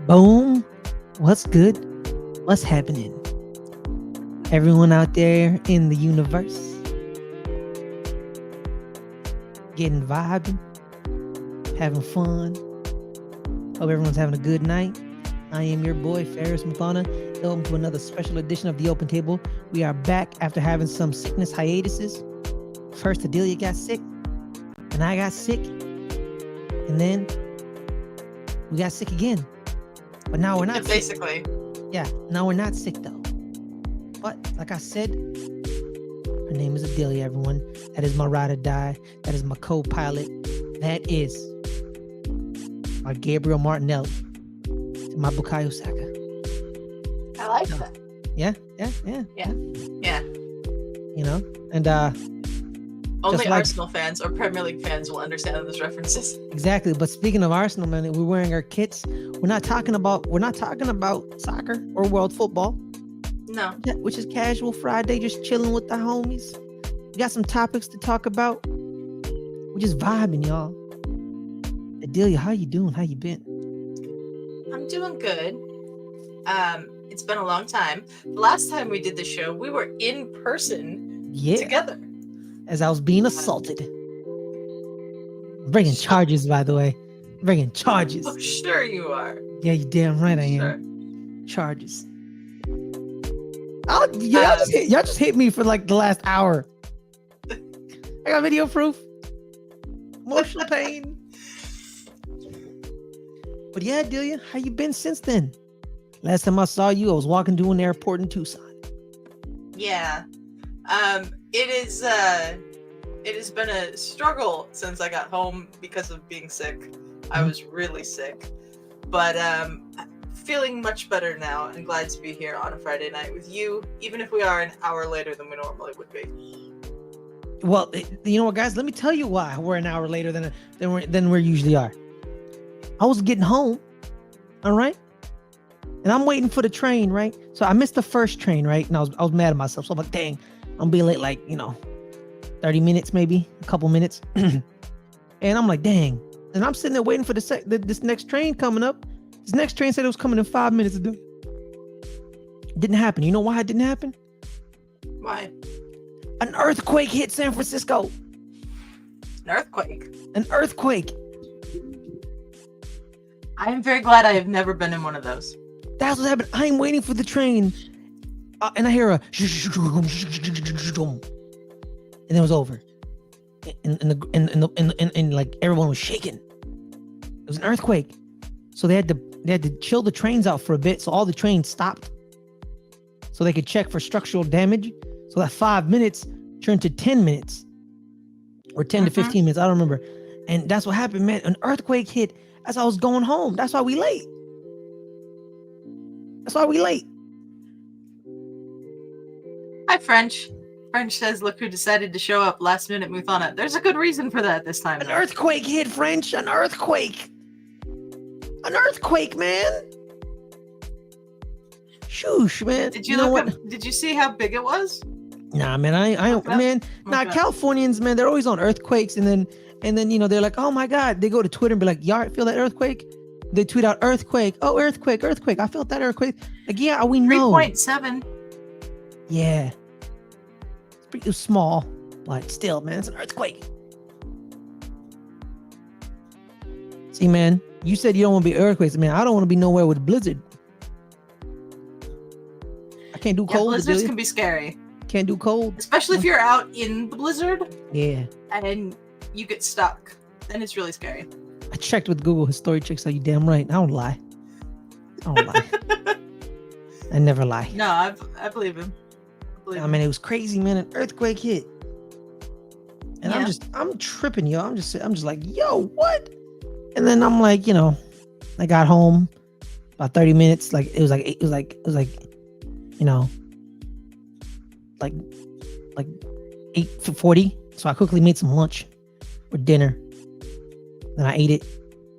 Boom. What's good? What's happening? Everyone out there in the universe getting vibing, having fun. Hope everyone's having a good night. I am your boy, Muthana. Welcome to another special edition of The Open Table. We are back after having some sickness hiatuses. First, Adelia got sick, and I got sick, and then we got sick again. But now we're not basically. Sick. Yeah, now we're not sick though. But like I said, her name is Adelia, everyone. That is my ride or die. That is my co-pilot. That is my Gabriel Martinelli. My Bukayo Saka. I like that. Yeah. You know, and only Arsenal fans or Premier League fans will understand those references. Exactly. But speaking of Arsenal, man, we're wearing our kits. We're not talking about soccer or world football. No. Which is casual Friday, just chilling with the homies. We got some topics to talk about. We're just vibing, y'all. Adelia, how you doing? How you been? I'm doing good. It's been a long time. The last time we did the show, we were in person together. As I was being assaulted. Bringing charges, by the way. Bringing charges. Oh, sure you are. Yeah, you damn right I am. Charges. Y'all just hit me for like the last hour. I got video proof. Emotional pain. But yeah, Adelia, how you been since then? Last time I saw you, I was walking to an airport in Tucson. Yeah. It has been a struggle since I got home because of being sick. I was really sick. But feeling much better now and glad to be here on a Friday night with you, even if we are an hour later than we normally would be. Well, you know what, guys? Let me tell you why we're an hour later than we usually are. I was getting home, all right? And I'm waiting for the train, right? So I missed the first train, right? And I was mad at myself. So I'm like, dang, I'm be late 30 minutes maybe, a couple minutes. And I'm like, dang. And I'm sitting there waiting for this next train coming up. This next train said it was coming in 5 minutes. It didn't happen. You know why it didn't happen? Why? An earthquake hit San Francisco. An earthquake? An earthquake. I am very glad I have never been in one of those. That's what happened. I'm waiting for the train. And I hear a and it was over. And like everyone was shaking. It was an earthquake. So they had to chill the trains out for a bit. So all the trains stopped. So they could check for structural damage. So that 5 minutes turned to 10 minutes. Or 10 to 15 minutes. I don't remember. And that's what happened, man. An earthquake hit as I was going home. That's why we late. Hi, French. French says, look who decided to show up last minute, Muthana. There's a good reason for that this time. An earthquake hit, French. An earthquake. An earthquake, man. Shoosh, man. Did you see how big it was? Nah, man. Californians, man, they're always on earthquakes, and then they're like, oh my God. They go to Twitter and be like, y'all feel that earthquake? They tweet out earthquake. Oh, earthquake. I felt that earthquake. Like, yeah, we know. 3.7. Yeah. It's pretty small, but still, man, it's an earthquake. See, man, you said you don't want to be earthquakes. Man, I don't want to be nowhere with a blizzard. I can't do cold. Blizzards can be scary. Can't do cold. Especially if you're out in the blizzard. Yeah. And you get stuck. Then it's really scary. I checked with Google. His story checks out. You damn right. I don't lie. I never lie. No, I believe him. I mean, it was crazy, man. An earthquake hit. And yeah. I'm tripping, yo. I'm just like, yo, what? And then I'm like, I got home about 30 minutes. Like it was like 8:40. So I quickly made some lunch or dinner. Then I ate it.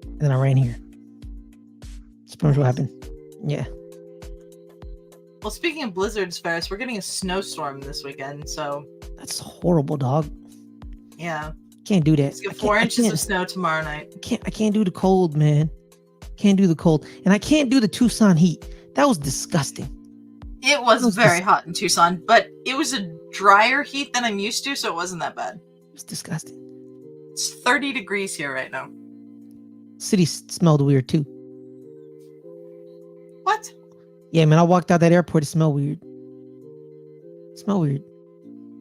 And then I ran here. That's pretty much what happened. Yeah. Well, speaking of blizzards, Ferris, we're getting a snowstorm this weekend, so... That's horrible, dog. Yeah. Can't do that. Let's get 4 inches of snow tomorrow night. I can't do the cold, man. Can't do the cold. And I can't do the Tucson heat. That was disgusting. It was very hot in Tucson, but it was a drier heat than I'm used to, so it wasn't that bad. It was disgusting. It's 30 degrees here right now. City smelled weird too. What? Yeah, man, I walked out that airport. It smelled weird. It smelled weird.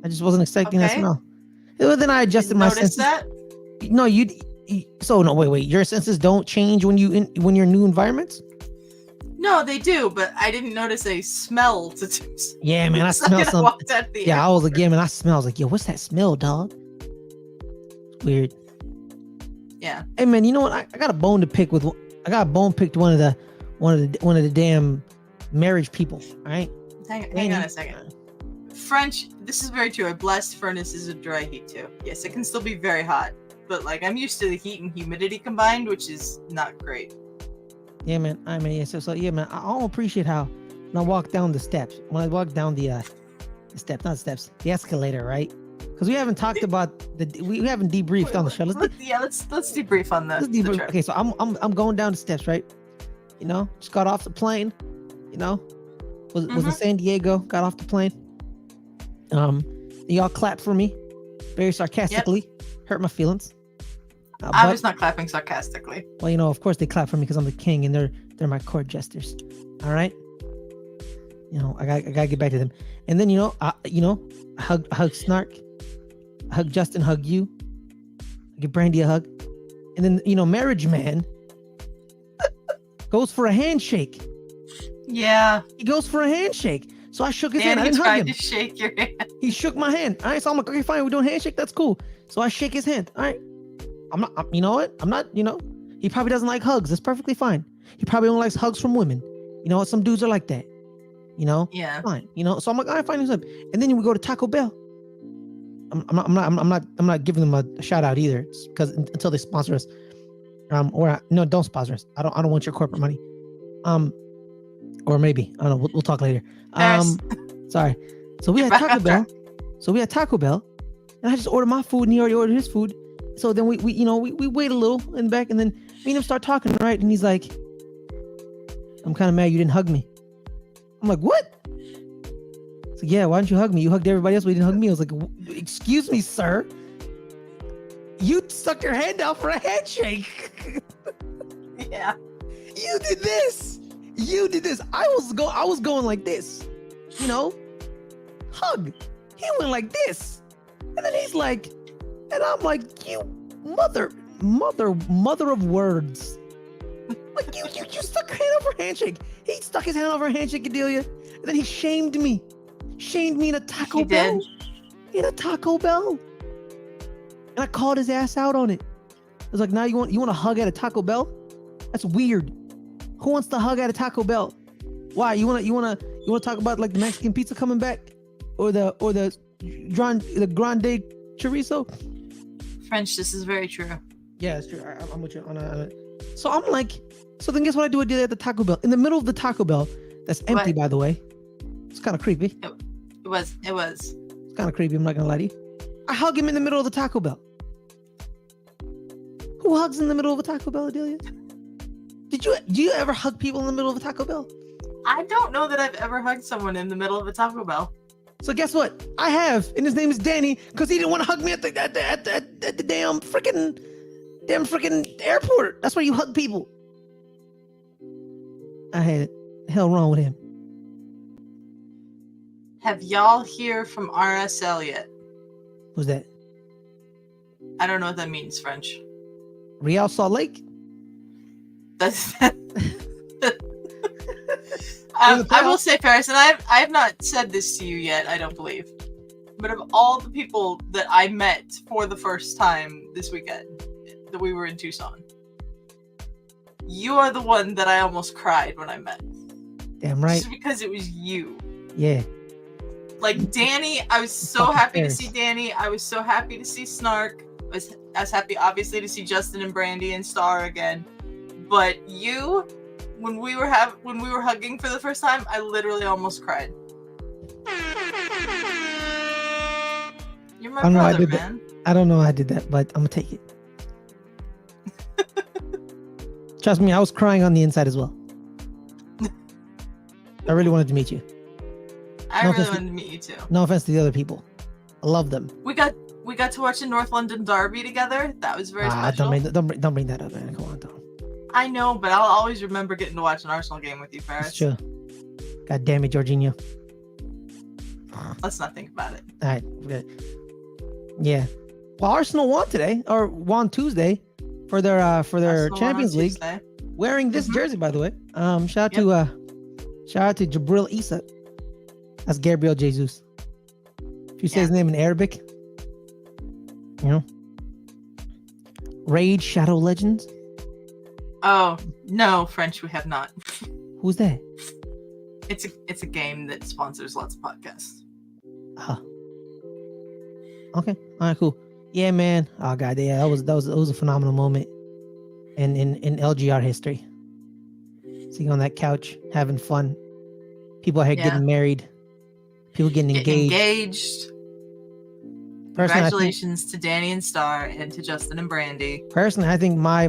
I just wasn't expecting that smell. But then I adjusted my senses. That? No, wait. Your senses don't change when you're in new environments? No, they do, but I didn't notice a smell to Tucson. Yeah, man, I smelled something. I was like, yeah, man, I smell. I was like, yo, what's that smell, dog? It's weird. Yeah. Hey, man, you know what? I got a bone to pick with. I got a bone picked one of the damn marriage people. All right. Hang on a second. French. This is very true. A blast furnace is a dry heat too. Yes, it can still be very hot, but like I'm used to the heat and humidity combined, which is not great. Yeah, man. I mean, yeah. So yeah, man. I don't appreciate how when I walk down the steps. When I walk down the escalator, right? Because we haven't talked about we haven't debriefed on the show. Let's debrief on the trip. Okay, so I'm going down the steps, right? You know, just got off the plane. You know, was in San Diego. Got off the plane. Y'all clapped for me, very sarcastically. Yep. Hurt my feelings. I was not clapping sarcastically. Well, you know, of course they clap for me because I'm the king and they're my court jesters. All right. You know, I gotta get back to them. And then I hug Snark, I hug Justin, hug you, I give Brandy a hug, and then Marriage Man goes for a handshake. Yeah, he goes for a handshake. So I shook his hand. I didn't hug him. To shake your hand. He shook my hand. All right, so I'm like, okay, fine, we're doing handshake. That's cool. So I shake his hand. All right. You know what? I'm not. He probably doesn't like hugs. That's perfectly fine. He probably only likes hugs from women. You know what? Some dudes are like that. Yeah. Fine. So I'm like, all right, fine. And then we go to Taco Bell. I'm not giving them a shout out either. It's because until they sponsor us, don't sponsor us. I don't want your corporate money. Or maybe I don't know. We'll talk later. Sorry. So we had Taco Bell. And I just ordered my food, and he already ordered his food. So then we wait a little in the back, and then me and him start talking, right? And he's like, "I'm kind of mad you didn't hug me." I'm like, "What?" So yeah, why didn't you hug me? You hugged everybody else, but you didn't hug me. I was like, "Excuse me, sir. You stuck your hand out for a handshake." Yeah. You did this. I was going like this, hug. He went like this, and then he's like, and I'm like, you mother of words. Like you stuck your hand over a handshake. He stuck his hand over a handshake, Adelia, and then he shamed me in a Taco Bell. In a Taco Bell, and I called his ass out on it. I was like, now you want to hug at a Taco Bell? That's weird. Who wants to hug at a Taco Bell? Why? You wanna talk about like the Mexican pizza coming back, or the grande chorizo? French, this is very true. Yeah, it's true. I'm with you on it. So I'm like, so then guess what I do? I did at the Taco Bell in the middle of the Taco Bell. That's empty, by the way. It's kind of creepy. It was. It's kind of creepy. I'm not gonna lie to you. I hug him in the middle of the Taco Bell. Who hugs in the middle of a Taco Bell, Adelia? Do you ever hug people in the middle of a Taco Bell? I don't know that I've ever hugged someone in the middle of a Taco Bell. So guess what? I have, and his name is Danny, because he didn't want to hug me at the damn freaking airport. That's where you hug people. I had it. The hell wrong with him? Have y'all heard from RSL yet? Who's that? I don't know what that means, French. Real Salt Lake? That's I will say, Paris, and I have not said this to you yet, I don't believe. But of all the people that I met for the first time this weekend, that we were in Tucson, you are the one that I almost cried when I met. Damn right. Just because it was you. Yeah. Like Danny, I was so happy to see Danny. I was so happy to see Snark. I was happy, obviously, to see Justin and Brandy and Star again. But you, when we were hugging for the first time, I literally almost cried. You're my brother, man. I don't know how I did that, but I'm gonna take it. Trust me, I was crying on the inside as well. I really wanted to meet you. I really wanted to meet you too. No offense to the other people. I love them. We got to watch a North London derby together. That was very special. Don't bring that up, man. Come on, don't. I know, but I'll always remember getting to watch an Arsenal game with you, Ferris. It's true. God damn it, Jorginho. Let's not think about it. All right, good. Yeah. Well, Arsenal won today, or won Tuesday, for their Arsenal Champions League. Tuesday. Wearing this jersey, by the way. Shout out to Jabril Issa. That's Gabriel Jesus. If you say his name in Arabic, you know. Raid Shadow Legends. Oh no, French we have not. Who's that? It's a game that sponsors lots of podcasts. Okay. All right. Cool. Yeah, man. Oh god, yeah. That was a phenomenal moment in LGR history. Sitting on that couch, having fun. People are getting married. People getting engaged. Congratulations to Danny and Star and to Justin and Brandy. Personally, I think my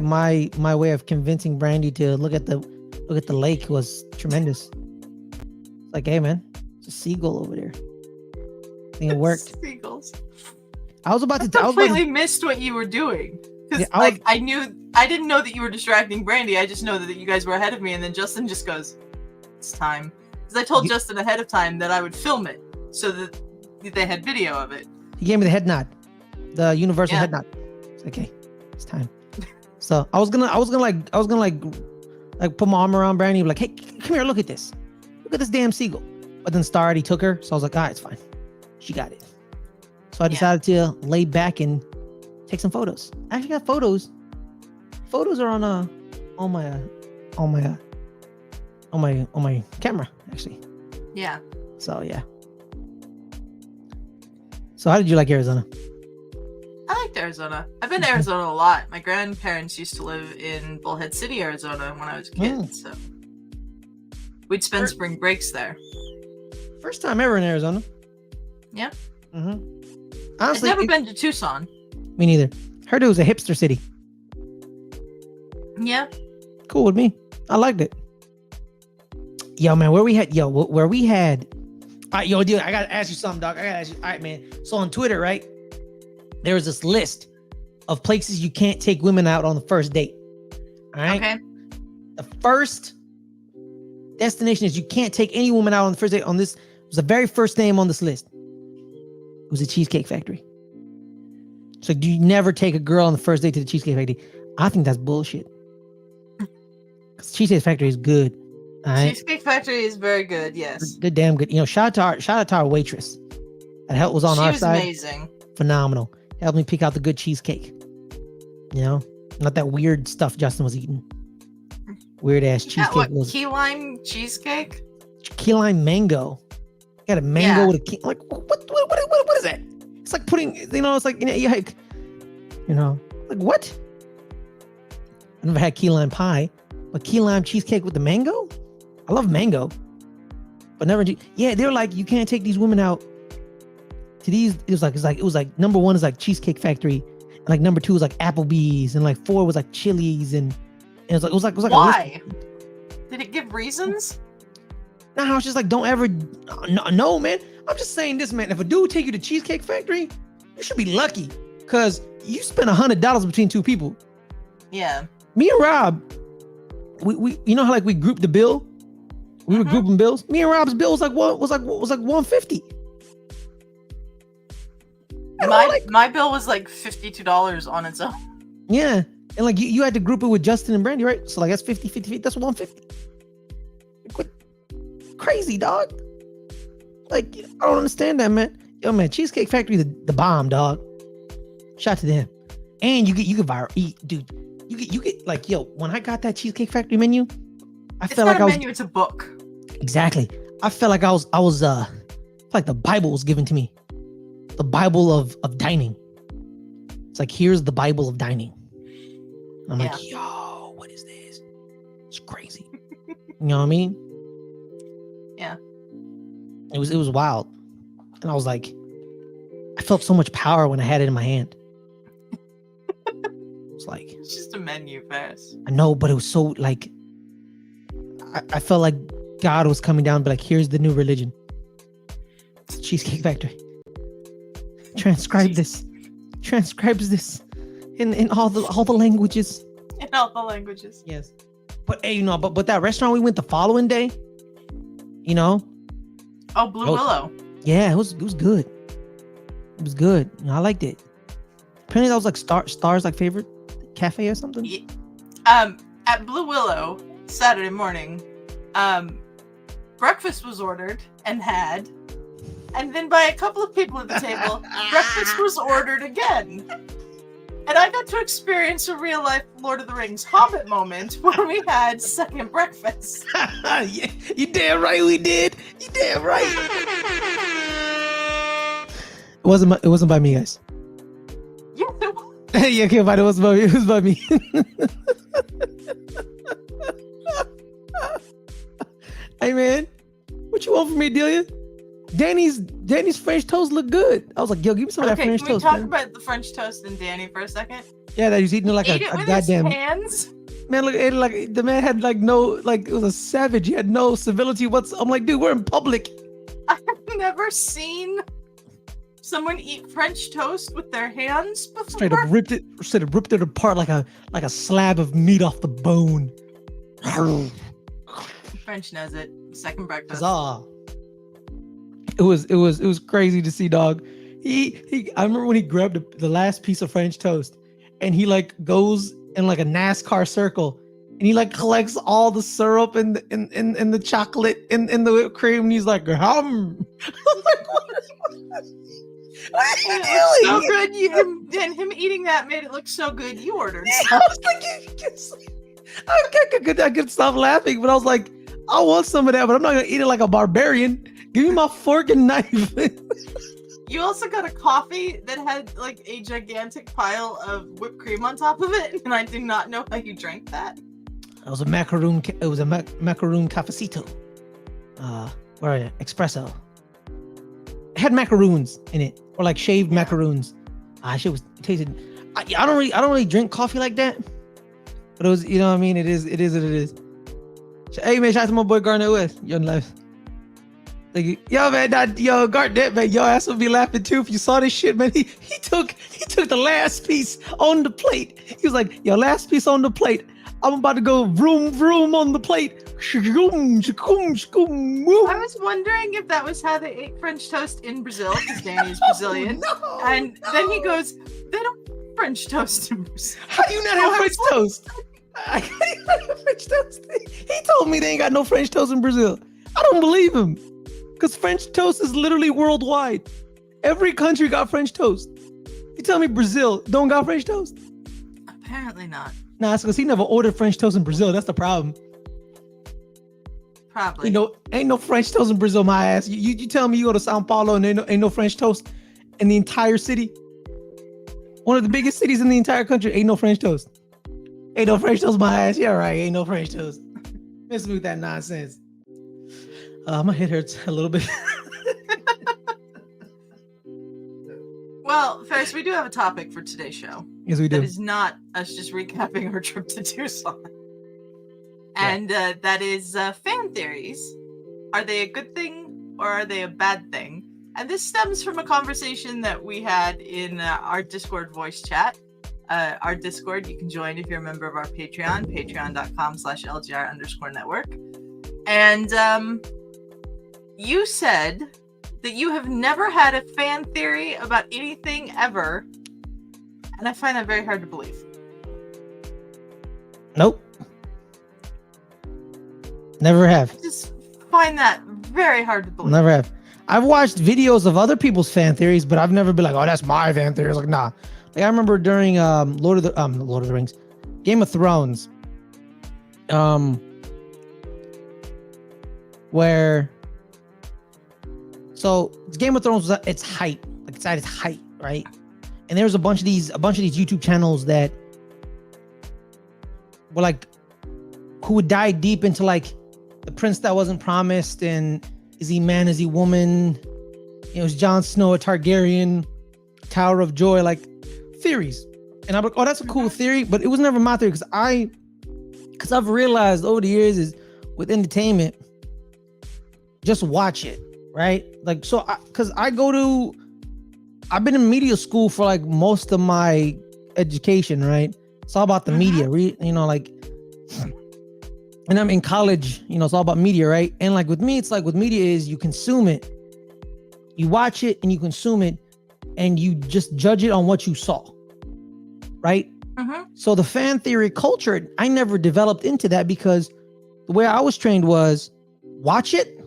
way of convincing Brandy to look at the lake was tremendous. It's like, hey man, it's a seagull over there. I think it worked. Seagulls. I completely missed what you were doing. Because I didn't know that you were distracting Brandy. I just know that you guys were ahead of me, and then Justin just goes, "It's time." Because I told Justin ahead of time that I would film it so that they had video of it. He gave me the head nod, the universal head nod. It's like, okay, it's time. So I was gonna put my arm around Brandy, like, hey, come here, look at this damn seagull. But then Star already took her, so I was like, all right, it's fine. She got it. So I decided to lay back and take some photos. I actually got photos. Photos are on my camera, actually. Yeah. So yeah. So how did you like Arizona? I liked Arizona. I've been to Arizona a lot. My grandparents used to live in Bullhead City, Arizona when I was a kid. So we'd spend spring breaks there. First time ever in Arizona. Yeah. Mm-hmm. Honestly, I've never been to Tucson. Me neither. Heard it was a hipster city. Yeah. Cool with me. I liked it. Yo, man, where we had. All right, yo, dude, I gotta ask you something, dog. All right, man. So on Twitter, right? There was this list of places you can't take women out on the first date. All right. Okay. The first destination is you can't take any woman out on the first date. On this was the very first name on this list. It was a Cheesecake Factory. So do you never take a girl on the first date to the Cheesecake Factory? I think that's bullshit. Because Cheesecake Factory is good. All right? Cheesecake Factory is very good. Yes. They're damn good. You know, shout out to our waitress. That help was on our side. She was amazing. Phenomenal. Helped me pick out the good cheesecake. You know, not that weird stuff Justin was eating. Weird ass cheesecake. What, key lime cheesecake? Key lime mango. Got a mango with a key. Like what is that? It's like putting. You know, it's like like what? I never had key lime pie, but key lime cheesecake with the mango. I love mango, but never. Yeah, they're like, you can't take these women out to these. It was like number one is like Cheesecake Factory, and like number two was like Applebee's, and like four was like Chili's, and it was like why? Did it give reasons? No, I was just like, don't ever. No, man. I'm just saying this, man. If a dude take you to Cheesecake Factory, you should be lucky, cause you spend $100 between two people. Yeah. Me and Rob, we you know how like we grouped the bill. We were grouping bills. Me and Rob's bill was like $150. My bill was like $52 on its own. Yeah, and like you had to group it with Justin and Brandy, right? So like that's 50. That's $150. Like, crazy, dog. Like I don't understand that, man. Yo, man, Cheesecake Factory, the bomb, dog. Shout to them. And you get viral, dude. You get like, yo, when I got that Cheesecake Factory menu, I felt like I was. It's not a menu, it's a book. Exactly. I felt like I was like the Bible was given to me. The Bible of dining. It's like, here's the Bible of dining. And I'm like, yo, what is this? It's crazy. You know what I mean? Yeah. It was wild. And I was like, I felt so much power when I had it in my hand. It's like, It's just a menu, Ferris. I know, but it was so like, I felt like God was coming down, but like, here's the new religion. It's Cheesecake Factory. Transcribes this in all the languages. In all the languages. Yes. But hey, but that restaurant we went the following day, Oh, Blue Willow. Yeah, it was good. It was good. I liked it. Apparently that was like Star's like favorite cafe or something. Yeah. At Blue Willow Saturday morning, breakfast was ordered and had, and then by a couple of people at the table, breakfast was ordered again. And I got to experience a real life Lord of the Rings Hobbit moment where we had second breakfast. Yeah, you damn right we did. You damn right. It wasn't by me, guys. Yeah, it was. Yeah, okay, but it wasn't by me. It was by me. Hey man, what you want from me, Adelia? Danny's French toast look good. I was like, yo, give me some of that French toast. Can we talk about the French toast and Danny for a second? Yeah, that he's eating it like a goddamn hands. man. Look, like the man had like no, like it was a savage. He had no civility. I'm like, dude, we're in public. I've never seen someone eat French toast with their hands before. Straight up ripped it apart like a slab of meat off the bone. French knows it. Second breakfast. Huzzah. It was crazy to see, dog. I remember when he grabbed the last piece of French toast and he like goes in like a NASCAR circle and he like collects all the syrup and the chocolate and the whipped cream and he's like, hum. I'm like, what are you doing? So good. And him eating that made it look so good. You ordered. I was like, I could stop laughing, but I was like, I want some of that, but I'm not gonna eat it like a barbarian. Give me my fork and knife. You also got a coffee that had like a gigantic pile of whipped cream on top of it, and I do not know how you drank that. It was a macaroon. It was a macaroon cafecito. Or espresso. It had macaroons in it, or like shaved macaroons. Shit was tasted. I don't really drink coffee like that, but it was, you know what I mean. It is what it is. Hey man, shout out to my boy Garnet West. Young life. Like, yo man, Garnet man, your ass would be laughing too if you saw this shit, man. He took the last piece on the plate. He was like, yo, last piece on the plate. I'm about to go vroom vroom on the plate. I was wondering if that was how they ate French toast in Brazil, because Danny's Brazilian. No. Then he goes, they don't French toast in Brazil. How do you not have French toast? I can't have French toast. He told me they ain't got no French toast in Brazil. I don't believe him. Because French toast is literally worldwide. Every country got French toast. You tell me Brazil don't got French toast? Apparently not. Nah, it's because he never ordered French toast in Brazil. That's the problem. Probably. Ain't no French toast in Brazil, my ass. You tell me you go to Sao Paulo and ain't no French toast in the entire city? One of the biggest cities in the entire country, ain't no French toast. Ain't no French toast, my ass. Yeah, right. Ain't no French toast. Miss me with that nonsense. My head hurts a little bit. Well, Ferris, we do have a topic for today's show. Yes, we do. That is not us just recapping our trip to Tucson. And that is fan theories. Are they a good thing or are they a bad thing? And this stems from a conversation that we had in our Discord voice chat. Our Discord, you can join if you're a member of our Patreon, patreon.com/LGR_network. And you said that you have never had a fan theory about anything ever. And I find that very hard to believe. Nope. Never have. I just find that very hard to believe. Never have. I've watched videos of other people's fan theories, but I've never been like, oh, that's my fan theory. I was like, nah. Like I remember during Lord of the Rings, Game of Thrones, where so Game of Thrones was at its height, like it's at its height, right? And there was a bunch of these YouTube channels that were like, who would dive deep into like the prince that wasn't promised, and is he man, is he woman? You know, is Jon Snow a Targaryen? Tower of Joy, like theories. And I'm like, oh, that's a cool theory, but it was never my theory because I've realized over the years is with entertainment, just watch it, right? Like, so because I've been in media school for like most of my education, right? It's all about the media, like, and I'm in college, it's all about media, right? And like with me, it's like with media is you consume it, you watch it and you consume it, and you just judge it on what you saw, right? So the fan theory culture, I never developed into that because the way I was trained was watch it,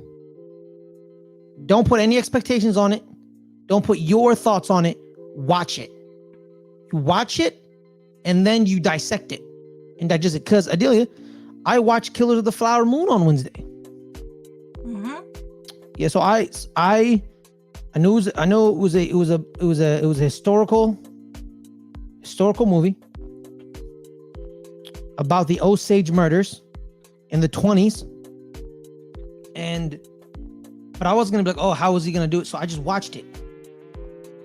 don't put any expectations on it, don't put your thoughts on it, watch it. You watch it, and then you dissect it and digest it. Because Adelia, I watched Killers of the Flower Moon on Wednesday. Yeah, so I know it was a historical movie about the Osage murders in the 20s, but I was gonna be like, oh, how is he gonna do it? So I just watched it,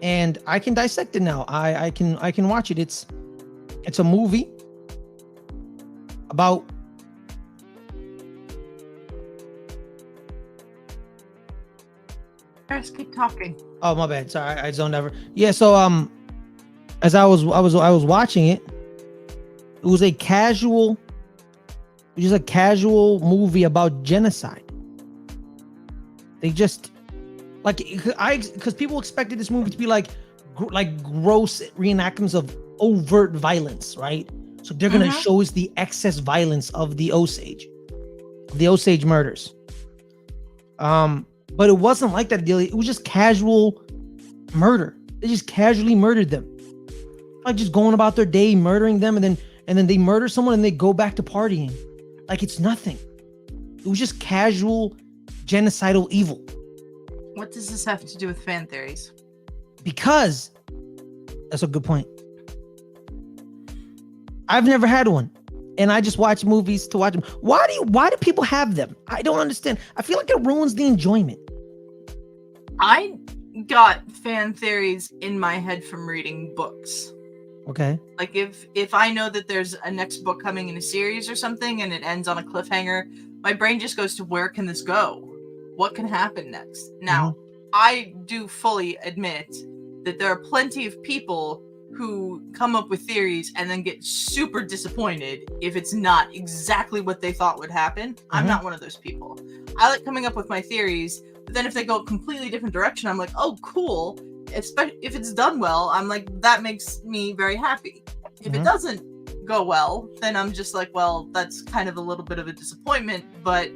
and I can dissect it now. I can watch it. It's a movie about Just keep talking. Oh, my bad. Sorry, I zoned over. Yeah, so as I was watching it, it was a casual movie about genocide. They just because people expected this movie to be like gross reenactments of overt violence, right? So they're gonna show us the excess violence of the Osage murders. But it wasn't like that deal. It was just casual murder. They just casually murdered them, like just going about their day, murdering them, and then they murder someone and they go back to partying, like it's nothing. It was just casual genocidal evil. What does this have to do with fan theories? Because that's a good point. I've never had one, and I just watch movies to watch them. Why do people have them? I don't understand. I feel like it ruins the enjoyment. I got fan theories in my head from reading books. Okay. Like if I know that there's a next book coming in a series or something and it ends on a cliffhanger, my brain just goes to where can this go? What can happen next? Now, I do fully admit that there are plenty of people who come up with theories and then get super disappointed if it's not exactly what they thought would happen. I'm not one of those people. I like coming up with my theories, but then if they go a completely different direction, I'm like, oh, cool. Especially if it's done well, I'm like, that makes me very happy. If it doesn't go well, then I'm just like, well, that's kind of a little bit of a disappointment, but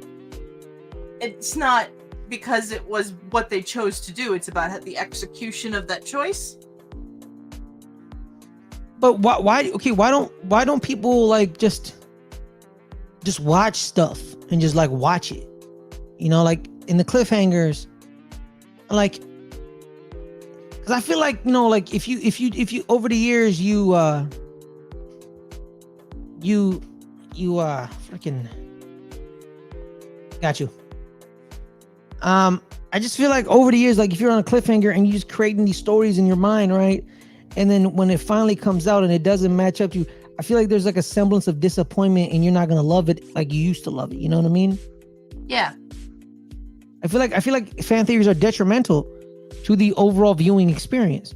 it's not because it was what they chose to do. It's about the execution of that choice. But why don't people like just watch stuff and just like watch it? Like in the cliffhangers, like, because I feel like, like if you over the years you freaking got you. I just feel like over the years, like if you're on a cliffhanger and you're just creating these stories in your mind, right? And then when it finally comes out and it doesn't match up to you, I feel like there's like a semblance of disappointment and you're not going to love it like you used to love it. You know what I mean? Yeah. I feel like fan theories are detrimental to the overall viewing experience.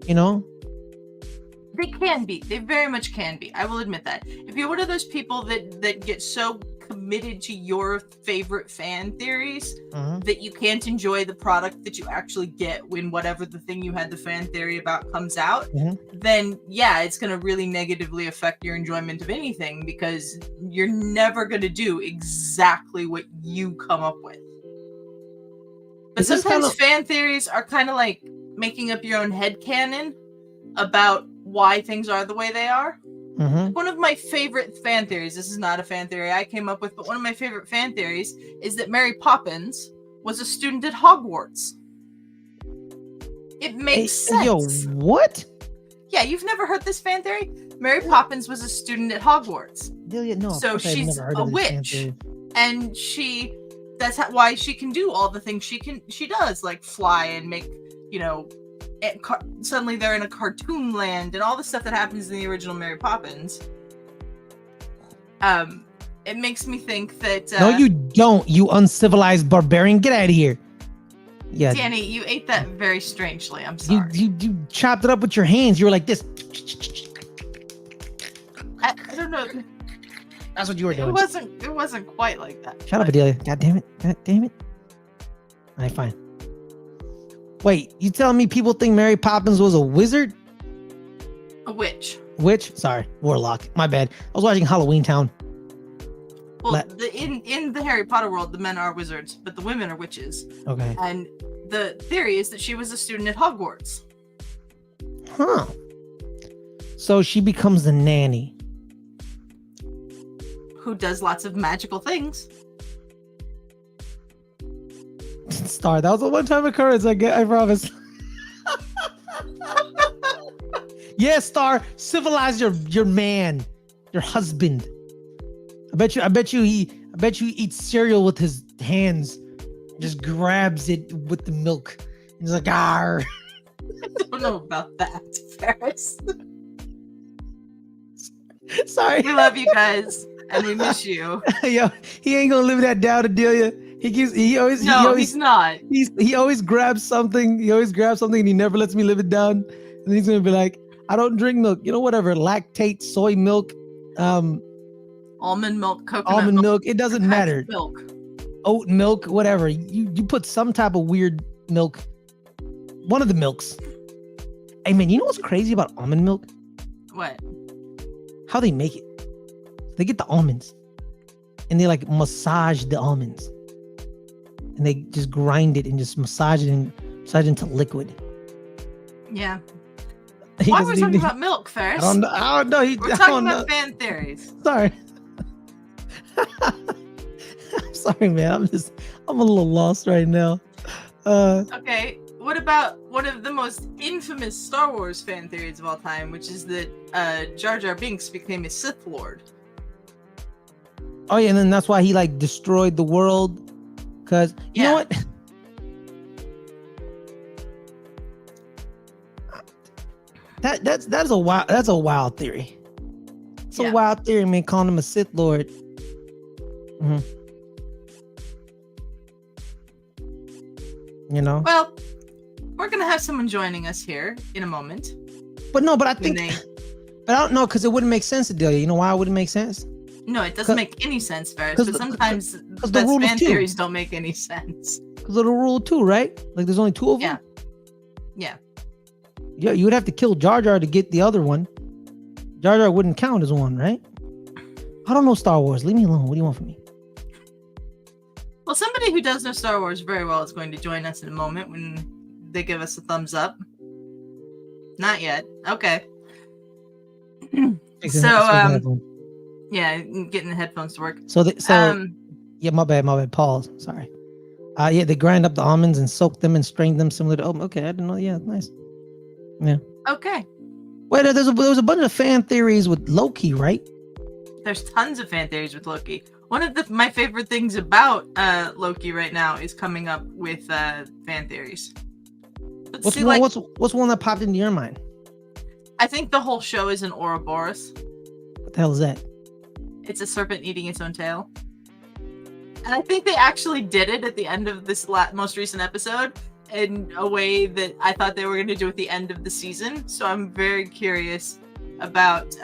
They can be. They very much can be. I will admit that. If you're one of those people that get so committed to your favorite fan theories that you can't enjoy the product that you actually get when whatever the thing you had the fan theory about comes out, then yeah, it's going to really negatively affect your enjoyment of anything because you're never going to do exactly what you come up with. But sometimes fan theories are kind of like making up your own headcanon about why things are the way they are. One of my favorite fan theories, this is not a fan theory I came up with, but one of my favorite fan theories is that Mary Poppins was a student at Hogwarts. It makes sense. Yo, what? Yeah, you've never heard this fan theory? Mary Poppins was a student at Hogwarts. No, so she's a witch. And that's why she can do all the things she does, like fly and make, suddenly they're in a cartoon land and all the stuff that happens in the original Mary Poppins. It makes me think that no, you don't, you uncivilized barbarian. Get out of here. Yeah, Danny, you ate that very strangely. I'm sorry. You chopped it up with your hands. You were like this. I don't know. That's what you were doing. It wasn't quite like that. Shut up, Adelia. God damn it. God damn it. All right, fine. Wait, you telling me people think Mary Poppins was a wizard? A witch. Witch? Sorry, warlock. My bad. I was watching Halloween Town. Well, in the Harry Potter world, the men are wizards, but the women are witches. Okay. And the theory is that she was a student at Hogwarts. Huh. So she becomes the nanny. Who does lots of magical things. Star, that was a one-time occurrence. I promise. Yes, Star, civilize your man, your husband. I bet you he eats cereal with his hands. Just grabs it with the milk. He's like, "Arr." I don't know about that, Ferris. Sorry. We love you guys, and we miss you. Yo, he ain't gonna live that down, Adelia. He's not. He always grabs something. He always grabs something, and he never lets me live it down. And he's gonna be like, "I don't drink milk. You know, whatever. Lactate, soy milk, almond milk, coconut almond milk. It doesn't matter. Milk, oat milk, whatever. You put some type of weird milk. One of the milks. Hey man, you know what's crazy about almond milk? What? How they make it. They get the almonds, and they like massage the almonds, and they just grind it and just massage it into liquid. Yeah. Why are we talking about milk, Ferris? I don't know. We're talking about fan theories. Sorry. I'm sorry, man. I'm a little lost right now. Okay. What about one of the most infamous Star Wars fan theories of all time, which is that Jar Jar Binks became a Sith Lord? Oh yeah, and then that's why he like destroyed the world. Cause you know what? That's a wild theory. It's a wild theory, man. Calling him a Sith Lord. Mm-hmm. You know. Well, we're gonna have someone joining us here in a moment. But I think, but I don't know, because it wouldn't make sense to Adelia. You know why it wouldn't make sense? No, it doesn't make any sense, Ferris. But sometimes the fan theories don't make any sense. Because of the rule of two, right? Like there's only two of them. Yeah. Yeah, you would have to kill Jar Jar to get the other one. Jar Jar wouldn't count as one, right? I don't know Star Wars. Leave me alone. What do you want from me? Well, somebody who does know Star Wars very well is going to join us in a moment when they give us a thumbs up. Not yet. Okay. Yeah, getting the headphones to work. Yeah, my bad. Pause. Sorry. Yeah, they grind up the almonds and soak them and strain them similar to. Oh, okay. I didn't know. Yeah, nice. Yeah. Okay. Wait, there was a bunch of fan theories with Loki, right? There's tons of fan theories with Loki. One of my favorite things about Loki right now is coming up with fan theories. What's one that popped into your mind? I think the whole show is an Ouroboros. What the hell is that? It's a serpent eating its own tail. And I think they actually did it at the end of this most recent episode in a way that I thought they were going to do at the end of the season. So I'm very curious about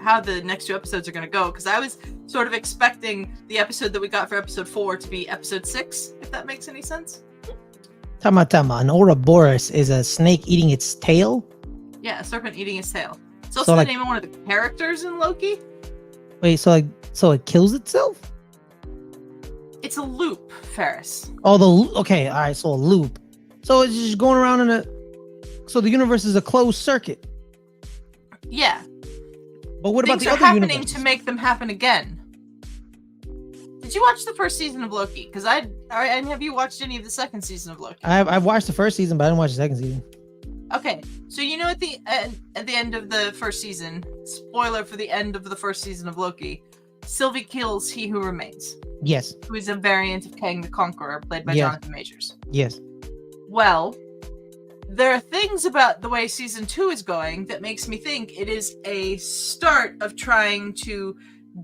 how the next two episodes are going to go, because I was sort of expecting the episode that we got for episode 4 to be episode 6, if that makes any sense. Time out. An Ouroboros is a snake eating its tail? Yeah, a serpent eating its tail. It's also the name of one of the characters in Loki. Wait, so it kills itself? It's a loop, Ferris. Oh, okay, all right, so a loop. So it's just going around so the universe is a closed circuit. Yeah. But what about the other happening universes? To make them happen again. Did you watch the first season of Loki? Because have you watched any of the second season of Loki? I've watched the first season, but I didn't watch the second season. Okay, so you know at the end of the first season, spoiler for the end of the first season of Loki, Sylvie kills He Who Remains. Yes. who is a variant of Kang the Conqueror, played by Yes. Jonathan Majors. Yes. Well, there are things about the way season 2 is going that makes me think it is a start of trying to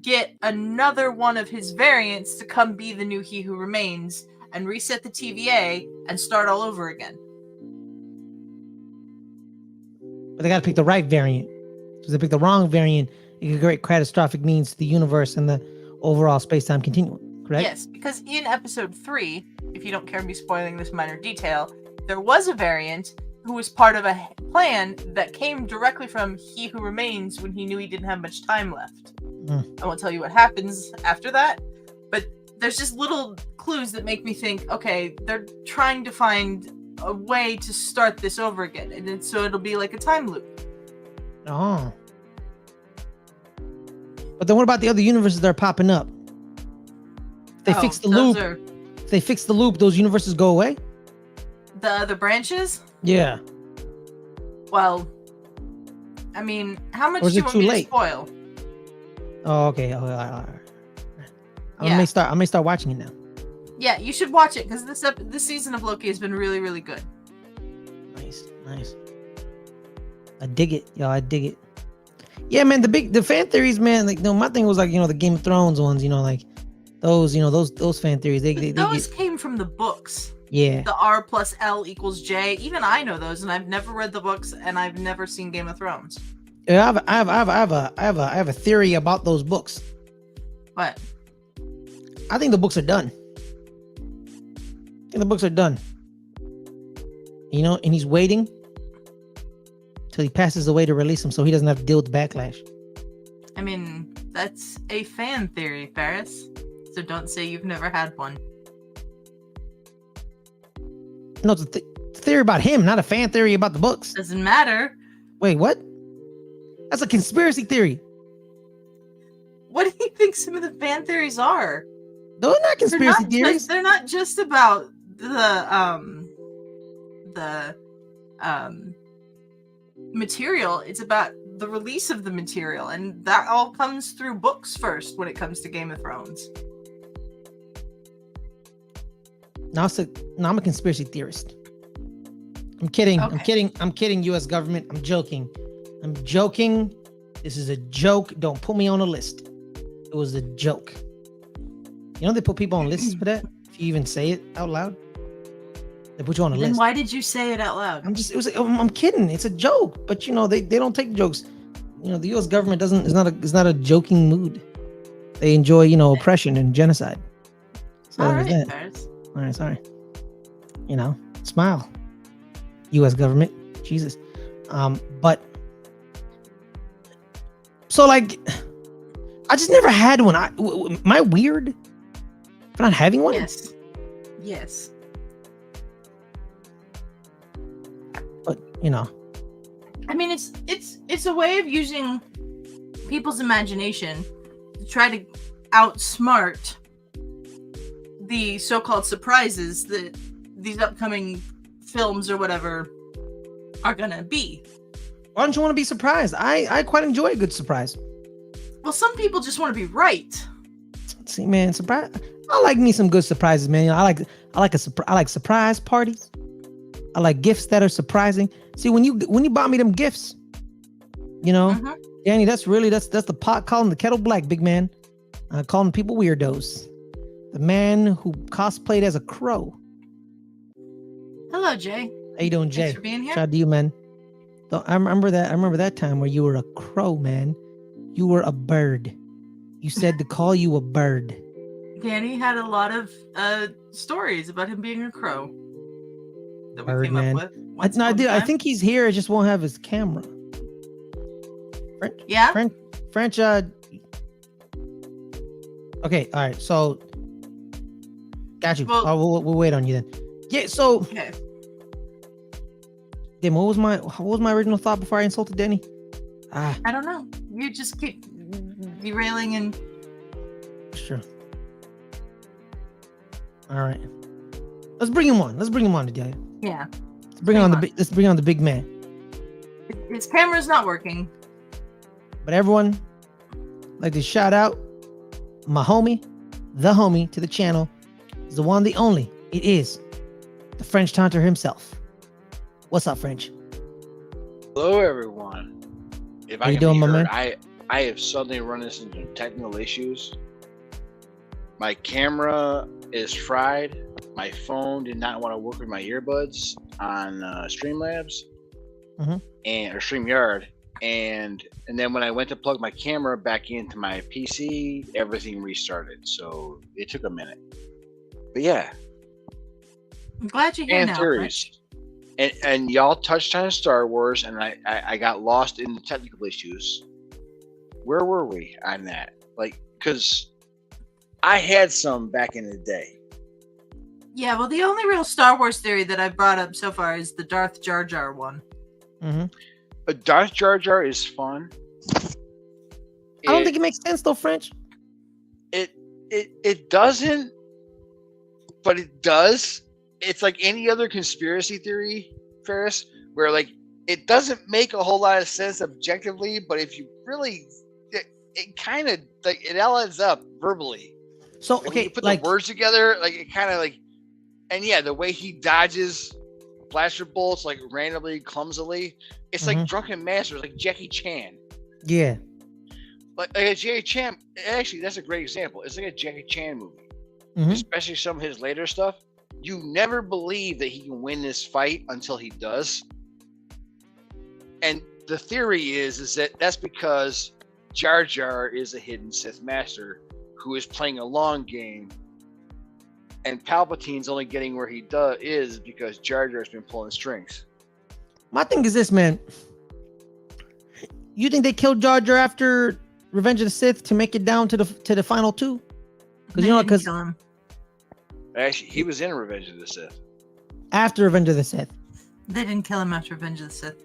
get another one of his variants to come be the new He Who Remains and reset the TVA and start all over again. But they got to pick the right variant. Because they pick the wrong variant, it could create catastrophic means to the universe and the overall space-time continuum. Correct? Yes, because in episode 3, if you don't care me spoiling this minor detail, there was a variant who was part of a plan that came directly from He Who Remains when he knew he didn't have much time left. I won't tell you what happens after that, but there's just little clues that make me think, okay, they're trying to find a way to start this over again, and so it'll be like a time loop. Oh. But then what about the other universes that are popping up? If they fix the loop. If they fix the loop, those universes go away? The other branches? Yeah. Well, I mean, how much Or do is you it want too me late? to spoil? Oh, okay. Oh, all right. I Yeah. may start watching it now. Yeah, you should watch it because this season of Loki has been really, really good. Nice. I dig it, y'all. I dig it. Yeah, man. The fan theories, man. Like, no, my thing was like, the Game of Thrones ones. Like those, those fan theories. Those came from the books. Yeah. The R plus L equals J. Even I know those, and I've never read the books, and I've never seen Game of Thrones. Yeah, I have a theory about those books. What? I think the books are done. And he's waiting till he passes away to release them, so he doesn't have to deal with the backlash. I mean, that's a fan theory, Ferris. So don't say you've never had one. No, it's a theory about him, not a fan theory about the books. Doesn't matter. Wait, what? That's a conspiracy theory. What do you think some of the fan theories are? Those are not conspiracy theories. They're not just about the material. It's about the release of the material, and that all comes through books first when it comes to Game of Thrones. No, I'm a conspiracy theorist. I'm kidding. Okay. I'm kidding, U.S. government. I'm joking. This is a joke. Don't put me on a list. It was a joke. They put people on lists for that. If you even say it out loud, they put you on a list. Then why did you say it out loud? I'm kidding. It's a joke. But they don't take jokes. The U.S. government is not a joking mood. They enjoy oppression and genocide. So all there's right, that. Ferris. All right, sorry. Smile. U.S. government, Jesus. But so like, I just never had one. Am I weird for not having one? Yes. But I mean, it's a way of using people's imagination to try to outsmart the so-called surprises that these upcoming films or whatever are gonna be. Why don't you want to be surprised? I quite enjoy a good surprise. Well, some people just want to be right. See, man, surprise. I like me some good surprises, man. I like surprise parties. I like gifts that are surprising. See, when you bought me them gifts, Danny, that's the pot calling the kettle black, big man. Calling people weirdos. The man who cosplayed as a crow. Hello, Jay. How you doing, Jay? Thanks for being here. Shout out to you, man. I remember that time where you were a crow, man. You were a bird. You said to call you a bird. Danny had a lot of stories about him being a crow that we Bird, came man. up with. I do. I think he's here. Just won't have his camera. French. Yeah. French. Okay. All right. So, got you. Well, we'll wait on you then. Yeah. So. Okay. Damn. What was my original thought before I insulted Danny? I don't know. You just keep derailing and. Sure. All right. Let's bring him on. Let's bring him on, Adelia. Yeah. Let's bring on the big man. His camera's not working. But everyone, I'd like to shout out my homie, the homie to the channel, is the one, the only. It is the French Taunter himself. What's up, French? Hello, everyone. If How I you can doing, be my heard, man? I have suddenly run into some technical issues. My camera is fried. My phone did not want to work with my earbuds on Streamlabs Mhm. or StreamYard, and then when I went to plug my camera back into my PC, everything restarted. So it took a minute. But yeah, I'm glad you're here fan now, theories. And y'all touched on Star Wars, and I got lost in the technical issues. Where were we on that? Like, because I had some back in the day. Yeah, well, the only real Star Wars theory that I've brought up so far is the Darth Jar Jar one. Mm-hmm. Darth Jar Jar is fun. I don't think it makes sense though, French. It doesn't, but it does. It's like any other conspiracy theory, Ferris, where like it doesn't make a whole lot of sense objectively, but if you really, it kind of like it all adds up verbally. So Like, when okay, you put like the words together, like it kind of like, and yeah, the way he dodges blaster bolts like randomly, clumsily, it's like Drunken Masters, like Jackie Chan. yeah, Like a Jackie Chan. Actually, that's a great example. It's like a Jackie Chan movie, especially some of his later stuff. You never believe that he can win this fight until he does. And the theory is that that's because Jar Jar is a hidden Sith master who is playing a long game, and Palpatine's only getting where he is because Jar Jar's been pulling strings. my thing is this, man. You think they killed Jar Jar after Revenge of the Sith to make it down to the final two? Because you know, because Actually, he was in Revenge of the Sith. After Revenge of the Sith, they didn't kill him after Revenge of the Sith.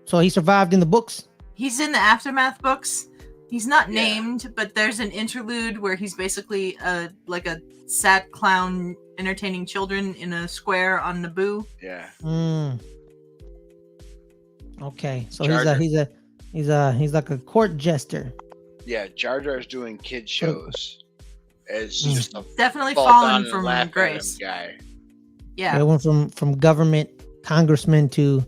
So he survived in the books. He's in the Aftermath books. He's not named, but there's an interlude where he's basically like a sad clown entertaining children in a square on Naboo. Yeah. Okay, so Jar Jar. he's like a court jester. Yeah, Jar Jar's doing kid shows as just a definitely fall fallen down from and laugh at him grace. guy. Yeah. It went from government congressman to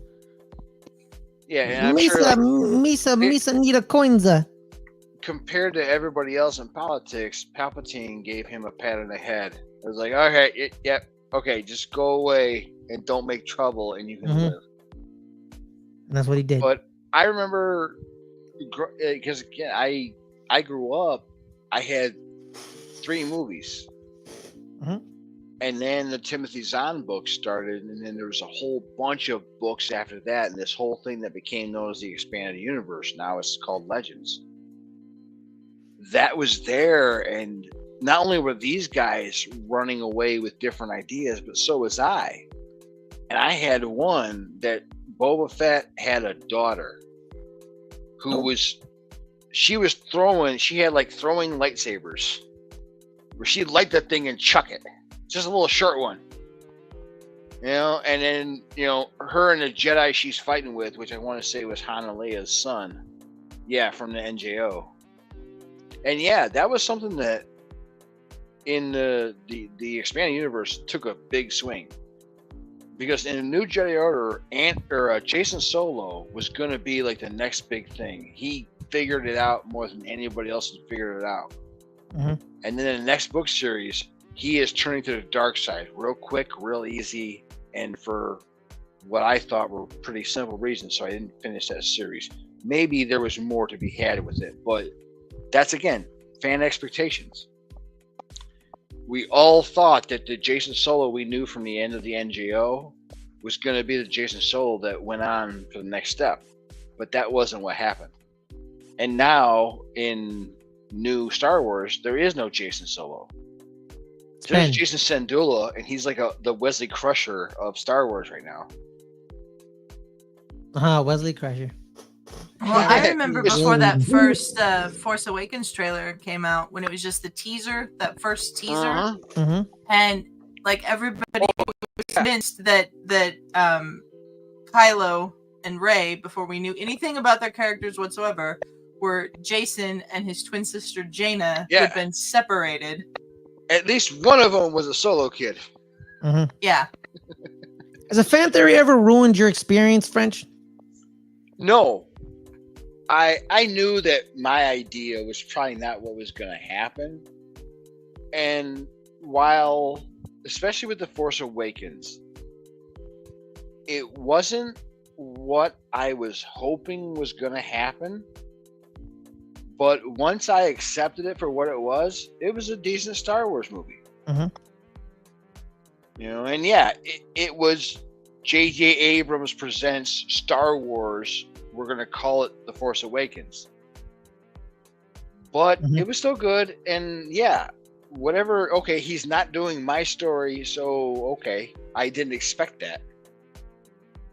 Yeah, and I'm Misa, sure like, Misa need a coinza. compared to everybody else in politics, Palpatine gave him a pat on the head. It was like, okay, okay, just go away and don't make trouble, and you can live. And that's what he did. But I remember, because again, I grew up, I had 3 movies. And then the Timothy Zahn book started, and then there was a whole bunch of books after that, and this whole thing that became known as the Expanded Universe. Now it's called Legends. That was there, and not only were these guys running away with different ideas, but so was I. And I had one that Boba Fett had a daughter who she had like throwing lightsabers, where she'd light that thing and chuck it. Just a little short one, and then, her and the Jedi she's fighting with, which I want to say was Han and Leia's son. Yeah, from the NJO. And yeah, that was something that in the Expanded Universe took a big swing. Because in the New Jedi Order, Jason Solo was going to be like the next big thing. He figured it out more than anybody else has figured it out. And then in the next book series, he is turning to the dark side real quick, real easy, and for what I thought were pretty simple reasons, so I didn't finish that series. Maybe there was more to be had with it, but that's, again, fan expectations. We all thought that the Jason Solo we knew from the end of the NJO was going to be the Jason Solo that went on for the next step, but that wasn't what happened. And now, in new Star Wars, there is no Jason Solo. There's Jason Syndulla, and he's like the Wesley Crusher of Star Wars right now. Wesley Crusher. Well, I remember before that first Force Awakens trailer came out, when it was just the teaser, that first teaser, and like everybody was convinced that Kylo and Rey, before we knew anything about their characters whatsoever, where Jason and his twin sister Jaina Yeah. had been separated. At least one of them was a solo kid. Mhm. Yeah. Has a fan theory ever ruined your experience, French? No. I knew that my idea was probably not what was going to happen. And while, especially with The Force Awakens, it wasn't what I was hoping was going to happen. But once I accepted it for what it was a decent Star Wars movie. Mhm. You know, and yeah, it was J.J. Abrams presents Star Wars. We're going to call it The Force Awakens. But it was still good. And yeah, whatever. Okay, he's not doing my story. So, okay, I didn't expect that.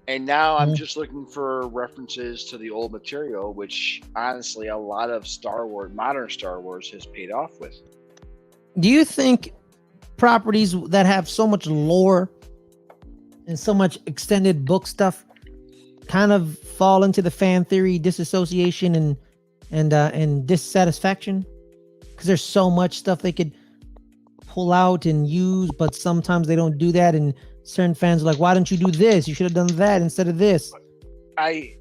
And now I'm just looking for references to the old material, which honestly, a lot of Star Wars, modern Star Wars, has paid off with. Do you think properties that have so much lore and so much extended book stuff kind of fall into the fan theory disassociation and dissatisfaction? Because there's so much stuff they could pull out and use, but sometimes they don't do that, and certain fans are like, why don't you do this? You should have done that instead of this. I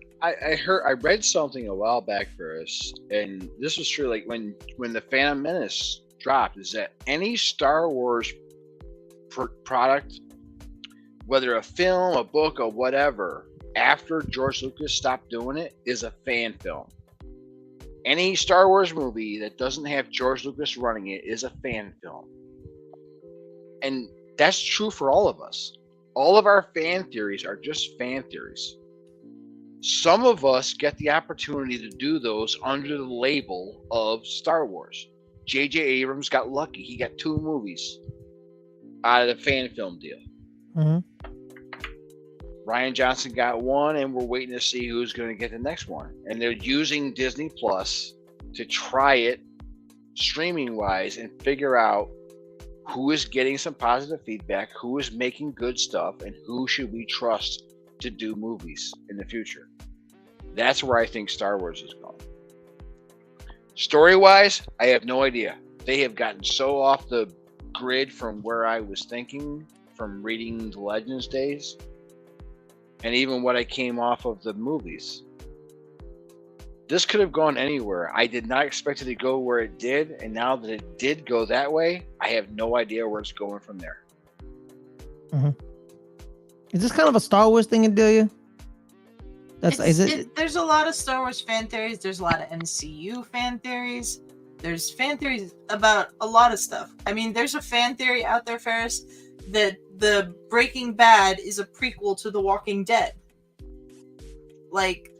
read something a while back for us, and this was true. Like when the Phantom Menace dropped, is that any Star Wars product, whether a film, a book, or whatever, after George Lucas stopped doing it, is a fan film. Any Star Wars movie that doesn't have George Lucas running it is a fan film, and that's true for all of us. All of our fan theories are just fan theories. Some of us get the opportunity to do those under the label of Star Wars. J.J. Abrams got lucky. He got 2 movies out of the fan film deal. Mm-hmm. Rian Johnson got 1, and we're waiting to see who's going to get the next one. And they're using Disney Plus to try it streaming-wise and figure out who is getting some positive feedback, who is making good stuff, and who should we trust to do movies in the future. That's where I think Star Wars is going. Story-wise, I have no idea. They have gotten so off the grid from where I was thinking from reading the Legends days, and even what I came off of the movies. This could have gone anywhere. I did not expect it to go where it did, and now that it did go that way, I have no idea where it's going from there. Mm-hmm. Is this kind of a Star Wars thing, Adelia? There's a lot of Star Wars fan theories. There's a lot of MCU fan theories. There's fan theories about a lot of stuff. I mean, there's a fan theory out there, Ferris, that the Breaking Bad is a prequel to The Walking Dead. Like,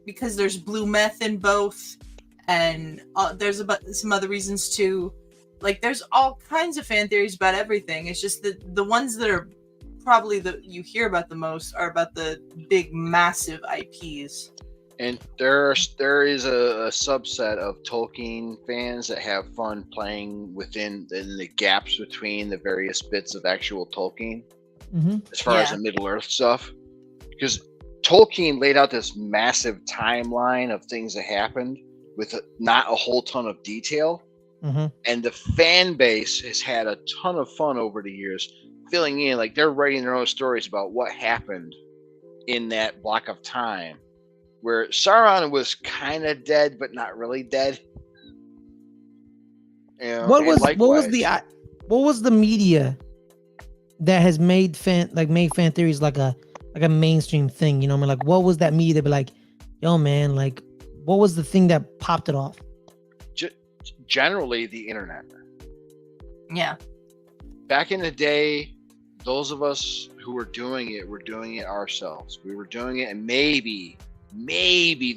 because there's blue meth in both, and there's some other reasons too. Like, there's all kinds of fan theories about everything. It's just that the ones that are probably you hear about the most are about the big, massive IPs. And there is a subset of Tolkien fans that have fun playing within the gaps between the various bits of actual Tolkien, as far as the Middle Earth stuff, because Tolkien laid out this massive timeline of things that happened with not a whole ton of detail. And the fan base has had a ton of fun over the years filling in, like they're writing their own stories about what happened in that block of time where Sauron was kind of dead but not really dead. You know, what was the media that has made fan theories like a mainstream thing? You know, I mean, like, what was that media that be like, yo, man, like, what was the thing that popped it off? Generally, the internet. Yeah. Back in the day, those of us who were doing it ourselves. We were doing it, and maybe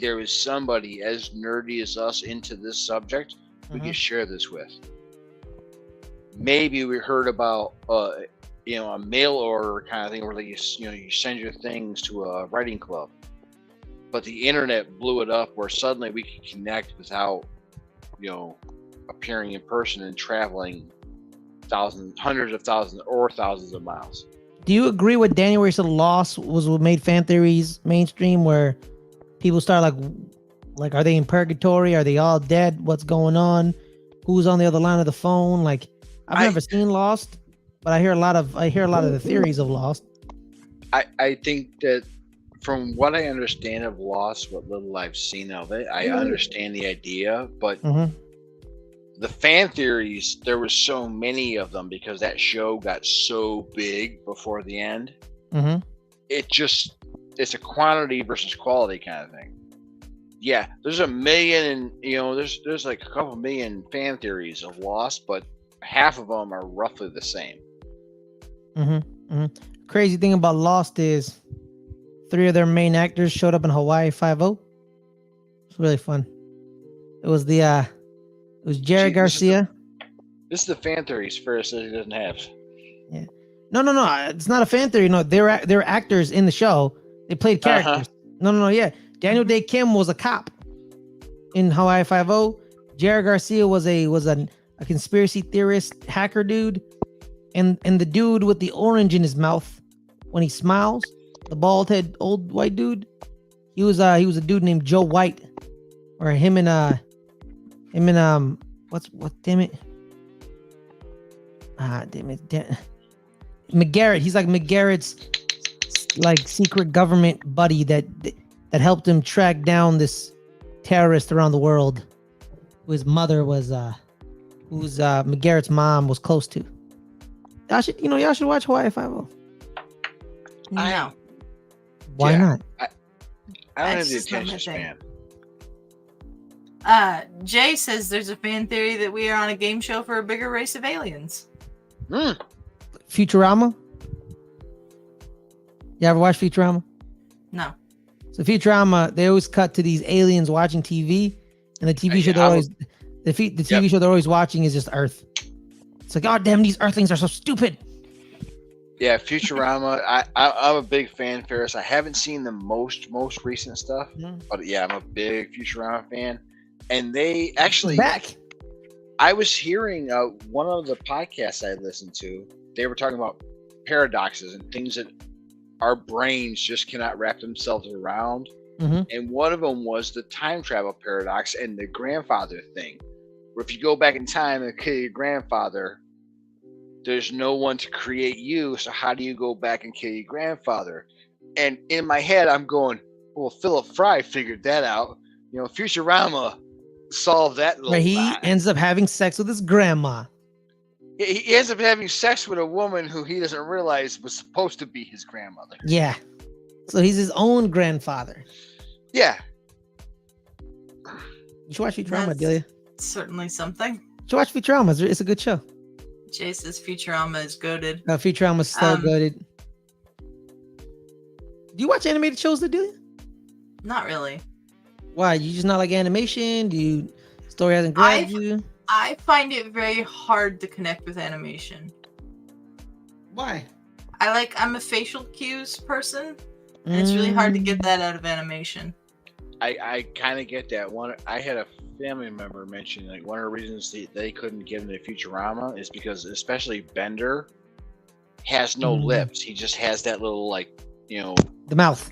there was somebody as nerdy as us into this subject we could share this with. Maybe we heard about a mail order kind of thing where you send your things to a writing club, but the internet blew it up where suddenly we could connect without appearing in person and traveling hundreds of thousands or thousands of miles. Do you agree with Daniel where he said Lost was what made fan theories mainstream, where people start like Like, are they in purgatory? Are they all dead? What's going on? Who's on the other line of the phone? Like, I've never seen Lost, but I hear a lot of the theories of Lost. I think that from what I understand of Lost, what little I've seen of it, I understand the idea, but the fan theories, there were so many of them because that show got so big before the end. It's a quantity versus quality kind of thing. Yeah, there's a million, and there's like a couple million fan theories of Lost, but half of them are roughly the same. Crazy thing about Lost is 3 of their main actors showed up in Hawaii 5-0. It's really fun. It was Jerry Garcia. This is the fan theories Ferris says he doesn't have. Yeah. No. It's not a fan theory. No, they're actors in the show. They played characters. No. Yeah. Daniel Day Kim was a cop in Hawaii 5-0. Jerry Garcia was a conspiracy theorist hacker dude, and the dude with the orange in his mouth when he smiles, the bald head old white dude, he was a dude named Joe White, or him and McGarrett. He's like McGarrett's like secret government buddy that helped him track down this terrorist around the world, whose mother was McGarrett's mom was close to. Y'all should watch Hawaii 5-0. No. Why not? I don't have the attention span. Jay says there's a fan theory that we are on a game show for a bigger race of aliens. Futurama? You ever watch Futurama? No. So Futurama, they always cut to these aliens watching TV, and the TV show show they're always watching is just Earth. It's like, God damn, these Earthlings are so stupid. Yeah, Futurama. I'm a big fan, Ferris. I haven't seen the most recent stuff, but yeah, I'm a big Futurama fan. And they actually back. I was hearing one of the podcasts I listened to. They were talking about paradoxes and things that our brains just cannot wrap themselves around. And one of them was the time travel paradox and the grandfather thing, where if you go back in time and kill your grandfather, there's no one to create you. So how do you go back and kill your grandfather? And in my head, I'm going, well, Philip Fry figured that out. Futurama solved that little He lie. ends up having sex with his grandma. He ends up having sex with a woman who he doesn't realize was supposed to be his grandmother. Yeah. So he's his own grandfather. Yeah. You should watch Futurama, Adelia. Certainly something. You should watch Futurama. It's a good show. Jay says Futurama is goated. Futurama's so goated. Do you watch animated shows, Adelia? Not really. Why? You just not like animation? Story hasn't grabbed you? I find it very hard to connect with animation. Why? I'm a facial cues person, and it's really hard to get that out of animation. I kind of get that. I had a family member mention like one of the reasons they couldn't get into Futurama is because especially Bender has no lips. He just has that little the mouth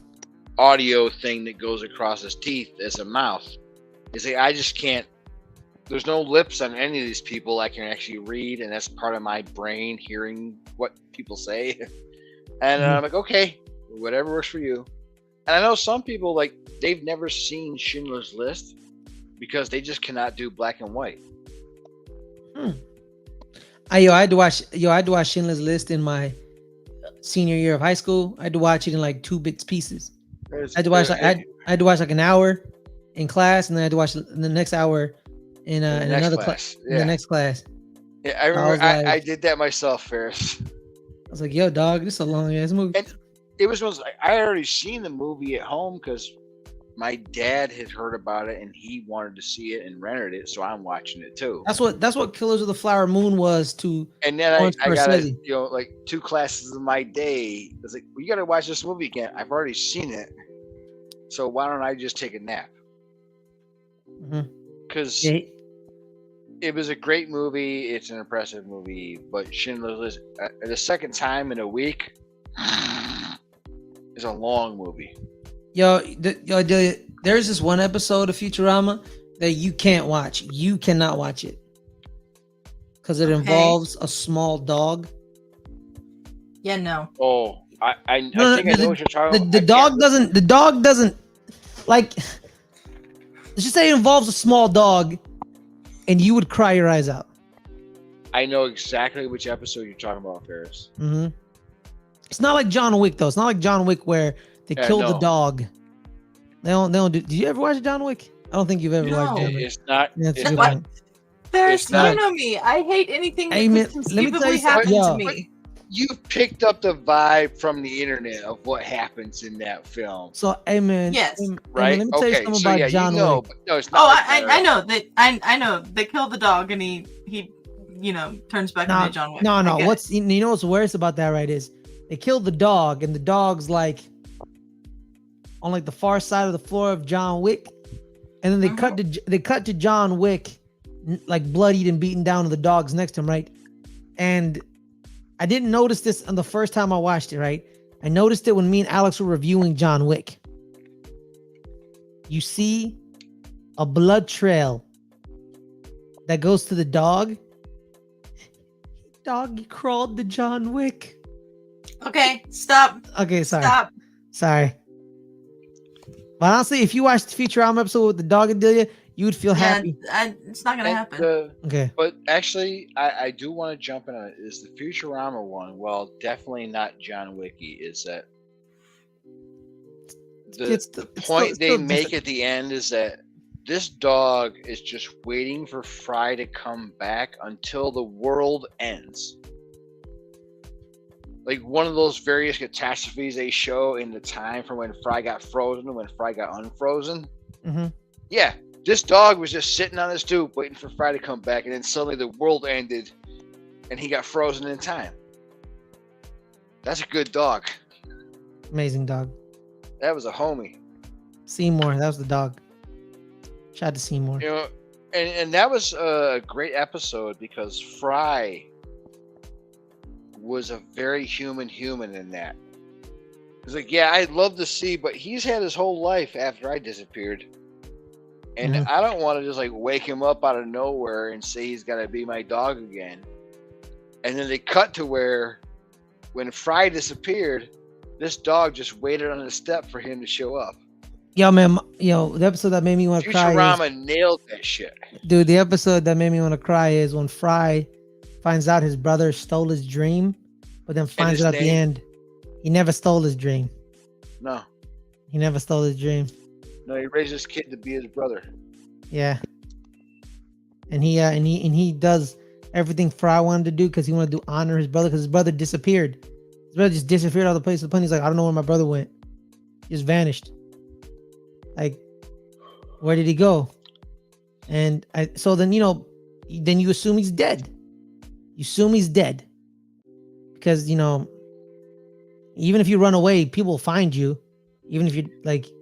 audio thing that goes across his teeth as a mouth. He's like, I just can't. There's no lips on any of these people I can actually read, and that's part of my brain hearing what people say. And I'm like, okay, whatever works for you. And I know some people they've never seen Schindler's List because they just cannot do black and white. I had to watch Schindler's List in my senior year of high school. I had to watch it in 2 bits pieces. I had to watch an hour in class, and then I had to watch the next hour in another class. In the next class. Yeah, I remember I did that myself, Ferris. I was like, yo, dog, this is a long ass movie. And it was I had already seen the movie at home because my dad had heard about it and he wanted to see it and rented it, so I'm watching it too. That's what Killers of the Flower Moon was to. And then I got 2 classes of my day. I was like, well, you got to watch this movie again. I've already seen it, so why don't I just take a nap? Because it was a great movie. It's an impressive movie, but Schindler's List the second time in a week is a long movie. Yo, There's this one episode of Futurama that you can't watch. You cannot watch it because it involves a small dog. Yeah, no. Oh, I think No, I know what you're talking about. The dog doesn't. The dog doesn't like. Let's just say it involves a small dog, and you would cry your eyes out. I know exactly which episode you're talking about, Ferris. Mm-hmm. It's not like John Wick though. It's not like John Wick where they kill the dog. They don't do. Did you ever watch John Wick? I don't think you've ever watched John Wick. It's not. That's It's a good not. one. There's, not- you know me. I hate anything that Hey, could man, let me tell you conceivably something. happen to Yo. me. You picked up the vibe from the internet of what happens in that film, So, hey man. Yes. hey, man, right? let me tell you Okay, something so about yeah, John you know, Wick. but no, it's not. Oh, like I that. know that. I know they kill the dog and he turns back into John Wick. No. I get it. What's you know what's worse about that, right? Is they killed the dog, and the dog's like on like the far side of the floor of John Wick, and then they cut to John Wick, like bloodied and beaten down, to the dogs next to him, right? And I didn't notice this on the first time I watched it, right? I noticed it when me and Alex were reviewing John Wick. You see a blood trail that goes to the dog. Dog crawled to John Wick. Okay, stop. Okay, sorry. Stop. Sorry. But honestly, if you watched the Futurama episode with the dog, Adelia, you would feel happy. It's not gonna And happen. Okay. But actually, I do want to jump in on it. Is the Futurama one? Well, definitely not John Wicky. Is that the point they make at the end is that this dog is just waiting for Fry to come back until the world ends. Like one of those various catastrophes they show in the time from when Fry got frozen and when Fry got unfrozen. Mm-hmm. Yeah, this dog was just sitting on his stoop waiting for Fry to come back, and then suddenly the world ended and he got frozen in time. That's a good dog. Amazing dog. That was a homie. Seymour, that was the dog. Shout out to Seymour. You know, and that was a great episode because Fry was a very human in that. It's like, yeah, I'd love to see, but he's had his whole life after I disappeared. And Mhm. I don't want to just like wake him up out of nowhere and say he's got to be my dog again. And then they cut to where when Fry disappeared, this dog just waited on the step for him to show up. Yo, man, the episode that made me want to cry Futurama nailed that shit. dude, the episode that made me want to cry is when Fry finds out his brother stole his dream, but then finds out at the end he never stole his dream. No. He never stole his dream. No, he raised this kid to be his brother. Yeah. And he does everything Fry wanted to do because he wanted to honor his brother because his brother disappeared. His brother just disappeared out of the place. The point, he's like, I don't know where my brother went. He just vanished. Like, where did he go? And so then then you assume he's dead. You assume he's dead because even if you run away, people will find you. Even if you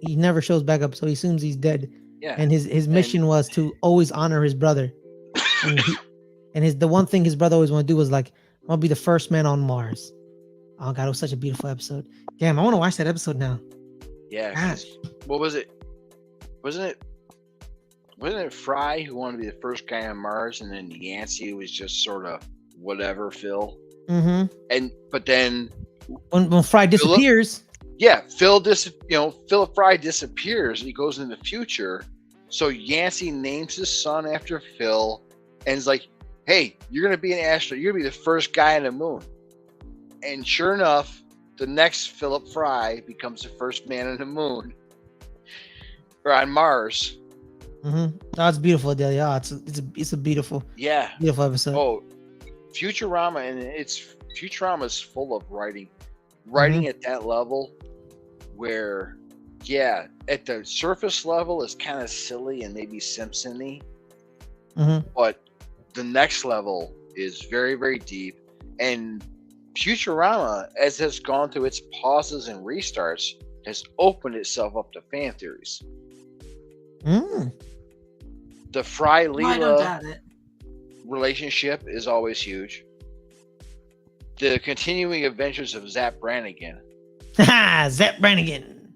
he never shows back up, so he assumes he's dead. Yeah. And his mission was to always honor his brother. And the one thing his brother always wanted to do was like, I'm gonna be the first man on Mars. Oh god, it was such a beautiful episode. Damn, I want to watch that episode now. Yeah. Gosh. What was it? Wasn't it Fry who wanted to be the first guy on Mars, and then Yancey was just sort of whatever Phil? Mm-hmm. But then When Fry disappears. Yeah, Philip Fry disappears. He goes in the future. So Yancey names his son after Phil, and is like, "Hey, you're gonna be an astronaut. You're gonna be the first guy on the moon." And sure enough, the next Philip Fry becomes the first man on the moon, or on Mars. Mm-hmm. Oh, it's beautiful, Adelia. Oh, it's a beautiful, beautiful episode. Oh, Futurama, and Futurama is full of writing at that level, where, yeah, at the surface level is kind of silly and maybe Simpson-y, but the next level is very, very deep. And Futurama, as has gone through its pauses and restarts, has opened itself up to fan theories. The Fry-Leela relationship is always huge. The continuing adventures of Zap Brannigan. Zap Brannigan.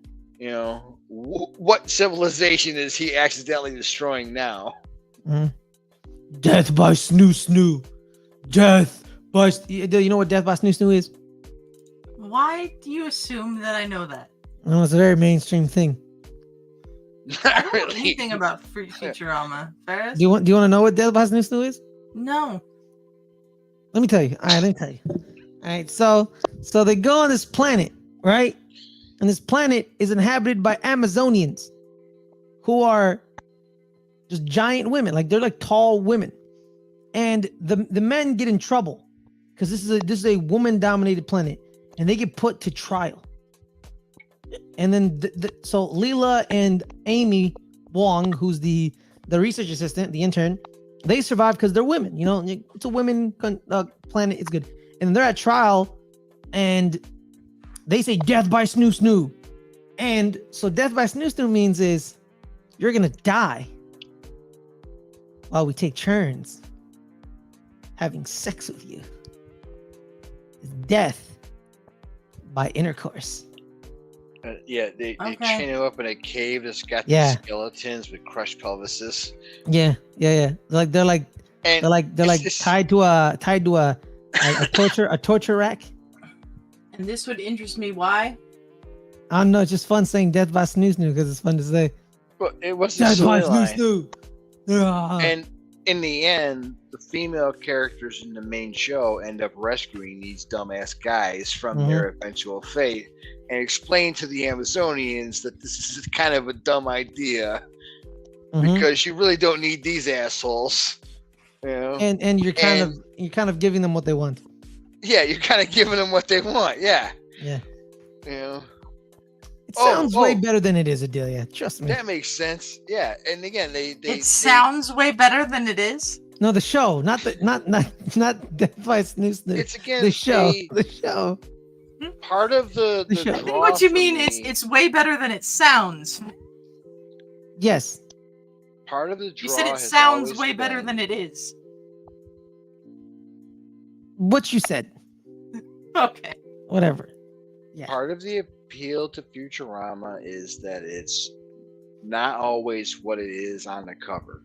what civilization is he accidentally destroying now? Death by snoo snoo. Death by. You know what death by snoo snoo is? Why do you assume that I know that? No, it's a very mainstream thing. I don't know anything about Futurama. Ferris? Do you want to know what death by snoo snoo is? No. Let me tell you. All right, let me tell you. All right, so they go on this planet, right? And this planet is inhabited by Amazonians, who are just giant women, like they're like tall women, and the men get in trouble because this is a woman-dominated planet, and they get put to trial. And then so Leela and Amy Wong, who's the research assistant, the intern, they survive because they're women. You know, it's a women planet. It's good. And they're at trial, and they say death by snoo snoo. And so death by snoo snoo means is you're gonna die while we take turns having sex with you. It's death by intercourse. They chain him up in a cave that's got Yeah. these skeletons with crushed pelvises. Yeah. Like they're tied to a torture rack. And this would interest me. Why? I don't know. It's just fun saying death by snoo snoo because it's fun to say. But it was the Death by snoo storyline. snoo. And in the end, the female characters in the main show end up rescuing these dumbass guys from their eventual fate and explain to the Amazonians that this is kind of a dumb idea because you really don't need these assholes. You know? And you're kind of giving them what they want. Yeah, you're kind of giving them what they want. Yeah. Yeah. You know. It sounds way better than it is, Adelia. Trust me. That makes sense. Yeah, and again, it sounds way better than it is. No, the show, not Death by Snoo Snoo. It's again the show. The show. Part of the show. I think what you mean is it's way better than it sounds. Yes. Part of the draw. You said it sounds way better than it is. What you said. Okay. Whatever. Yeah. Part of the appeal to Futurama is that it's not always what it is on the cover.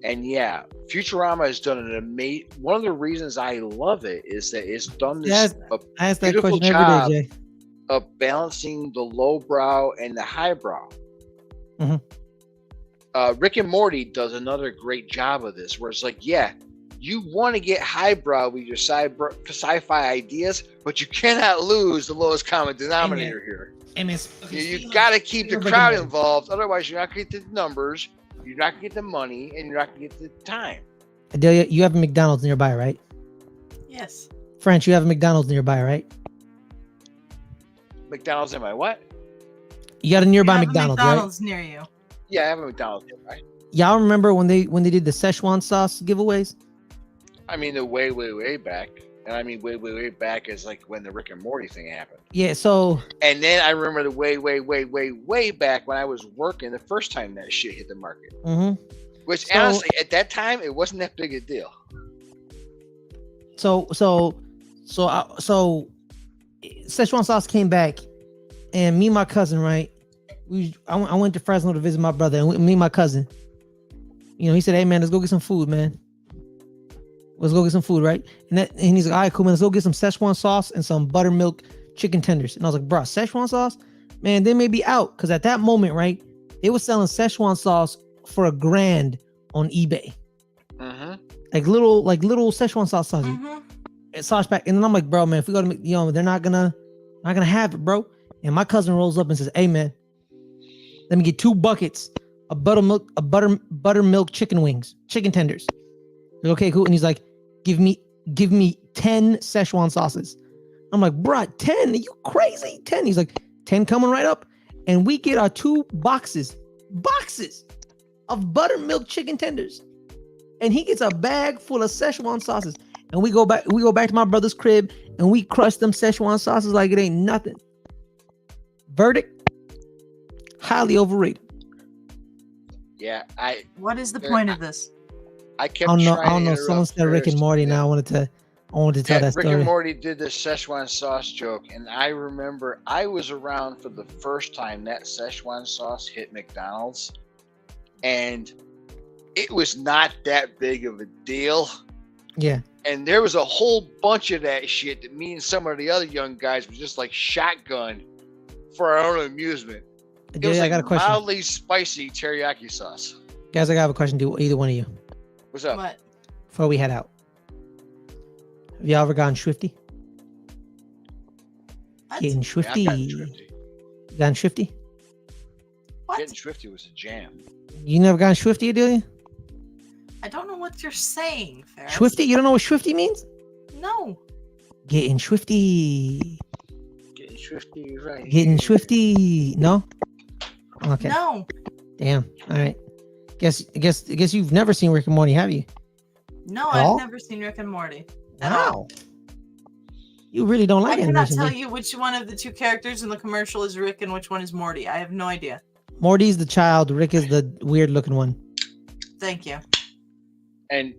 And yeah, Futurama has done an amazing. One of the reasons I love it is that it's done this I ask that beautiful question job every day, Jay. of balancing the lowbrow and the highbrow. Rick and Morty does another great job of this, where it's like, yeah, you want to get highbrow with your sci-fi ideas, but you cannot lose the lowest common denominator here. You got to keep the crowd involved, otherwise you're not going to get the numbers. You're not gonna get the money, and you're not gonna get the time. Adelia, you have a McDonald's nearby, right? Yes. French, you have a McDonald's nearby, right? McDonald's in my what? You got a nearby You have McDonald's, a McDonald's right? near you. Yeah, I have a McDonald's nearby. Y'all remember when they did the Szechuan sauce giveaways? I mean, the way back, and I mean way back is like when the Rick and Morty thing happened. Yeah. So. And then I remember the way back when I was working the first time that shit hit the market. Which honestly, at that time, it wasn't that big a deal. So Szechuan sauce came back, and me and my cousin, right? I went to Fresno to visit my brother, and me and my cousin, you know, he said, "Hey man, let's go get some food, man. Let's go get some food, right?" And he's like, "All right, cool, man. Let's go get some Szechuan sauce and some buttermilk chicken tenders." And I was like, "Bro, Szechuan sauce, man, they may be out," because at that moment, right, they were selling Szechuan sauce for $1,000 on eBay. Like little Szechuan sauce sauce pack. And then I'm like, "Bro, man, if we go to, you know, they're not gonna have it, bro." And my cousin rolls up and says, "Hey, man, let me get 2 buckets of buttermilk chicken tenders." Like, okay, cool. And he's like, give me 10 Szechuan sauces. I'm like, "Bro, 10? Are you crazy? 10?" He's like, 10 coming right up. And we get our 2 boxes of buttermilk chicken tenders. And he gets a bag full of Szechuan sauces. And we go back to my brother's crib and we crush them Szechuan sauces like it ain't nothing. Verdict: highly overrated. Yeah, What is the point of this? I kept. I don't know. Someone said Rick and Morty. Now I I wanted to tell that Rick story. and Morty did the Szechuan sauce joke, and I remember I was around for the first time that Szechuan sauce hit McDonald's, and it was not that big of a deal. Yeah. And there was a whole bunch of that shit that me and some of the other young guys were just like shotgun for our own amusement. It was I like got a question. mildly spicy teriyaki sauce. Guys, I got a question to either one of you What's up? What? before we head out. Have y'all ever gone swifty? What? Getting Yeah, I've swifty. gotten Swifty. Gone swifty? What? Getting Swifty was a jam. You never gone swifty, Adelia? I don't know what you're saying, Ferris. Swifty? You don't know what swifty means? No. Getting swifty. Getting Swifty right. Getting here. swifty. No? Okay. No. Damn. All right. Guess you've never seen Rick and Morty, have you? No, At I've all? never seen Rick and Morty. At all. Wow. You really don't I like cannot animation. tell do you? you which one of the two characters in the commercial is Rick and which one is Morty. I have no idea. Morty's the child. Rick is the weird looking one. Thank you. And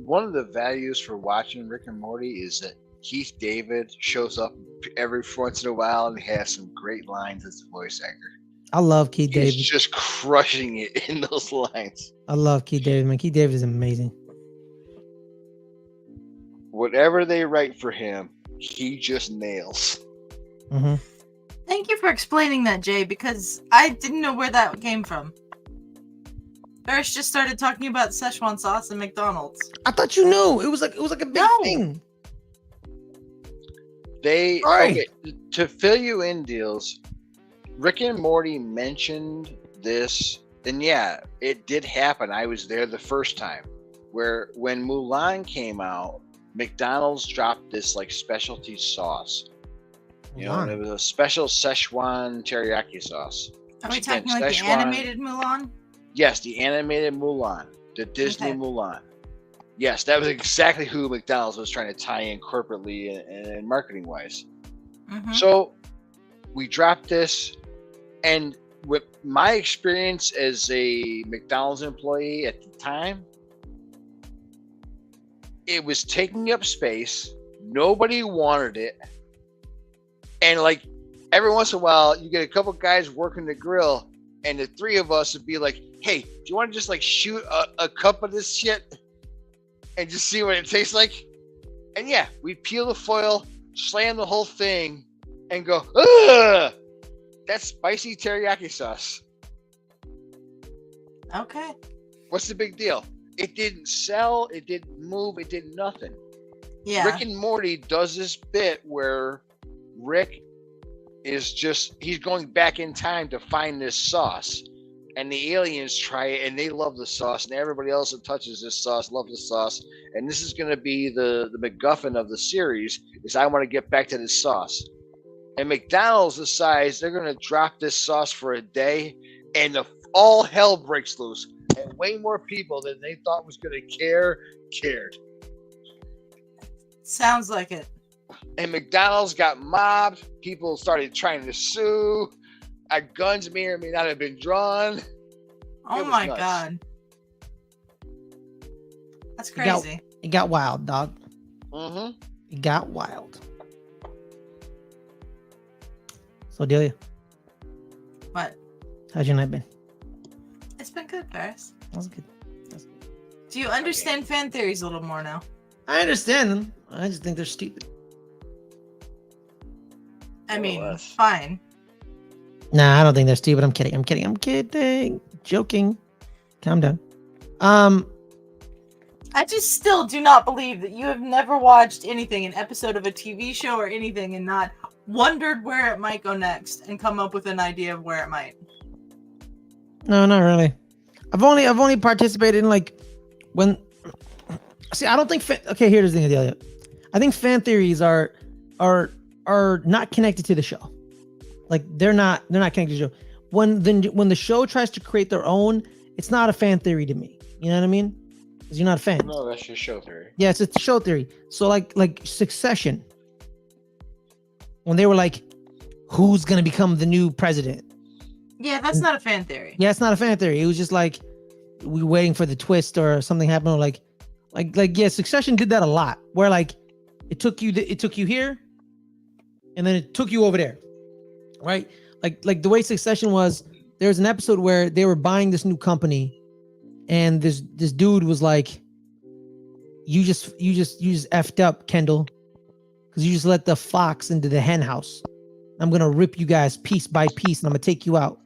one of the values for watching Rick and Morty is that Keith David shows up every once in a while and has some great lines as a voice actor. I love Keith He's David. just crushing it in those lines. I love Keith David, man. Keith David is amazing. Whatever they write for him, he just nails. Hmm. Thank you for explaining that, Jay, because I didn't know where that came from. Ferris just started talking about Szechuan sauce and McDonald's. I thought you knew. It was like a big No. thing. They Sorry. okay, to fill you in, deals. Rick and Morty mentioned this, and yeah, it did happen. I was there the first time, where when Mulan came out, McDonald's dropped this like specialty sauce. You know, and it was a special Szechuan teriyaki sauce. Are we Which again, talking like the Szechuan- animated Mulan? Yes, the animated Mulan, the Disney Okay. Mulan. Yes, that was exactly who McDonald's was trying to tie in corporately and marketing wise. Mm-hmm. So we dropped this, and with my experience as a McDonald's employee at the time, it was taking up space. Nobody wanted it. And like every once in a while, you get a couple guys working the grill, and the three of us would be like, hey, do you want to just like shoot a cup of this shit and just see what it tastes like? And yeah, we'd peel the foil, slam the whole thing, and go, ugh! That's spicy teriyaki sauce. Okay. What's the big deal? It didn't sell, it didn't move, it did nothing. Yeah. Rick and Morty does this bit where Rick is he's going back in time to find this sauce. And the aliens try it and they love the sauce, and everybody else that touches this sauce loves the sauce. And this is going to be the MacGuffin of the series, is I want to get back to this sauce. And McDonald's decides they're going to drop this sauce for a day, and all hell breaks loose. And way more people than they thought was going to cared. Sounds like it. And McDonald's got mobbed. People started trying to sue. Guns may or may not have been drawn. Oh was my nuts. god. That's It got- crazy. It got wild, dog. Mm-hmm. It got wild. So, Delia, But how's your night been? it's been good, Ferris. That's good. That's good. Do you understand fan theories a little more now? I understand them. I just think they're stupid. I mean, less. fine. Nah, I don't think they're stupid. I'm kidding. Joking. Calm down. I just still do not believe that you have never watched anything, an episode of a TV show or anything, and not wondered where it might go next and come up with an idea of where it might. No, not really. I've only participated in like when. See, I don't think. Okay, here's the thing, Adelia. I think fan theories are not connected to the show. Like they're not connected to the show. When the show tries to create their own, it's not a fan theory to me. You know what I mean? Because you're not a fan. No, that's your show theory. Yeah, it's a show theory. So like Succession, when they were like, who's gonna become the new president? Yeah, that's not a fan theory. Yeah, it's not a fan theory. It was just like we waiting for the twist or something happened. Or like yeah, Succession did that a lot. Where like it took you here, and then it took you over there, right? Like the way Succession was. There's an episode where they were buying this new company, and this dude was like, "You just effed up, Kendall, because you just let the fox into the hen house. I'm gonna rip you guys piece by piece, and I'm gonna take you out."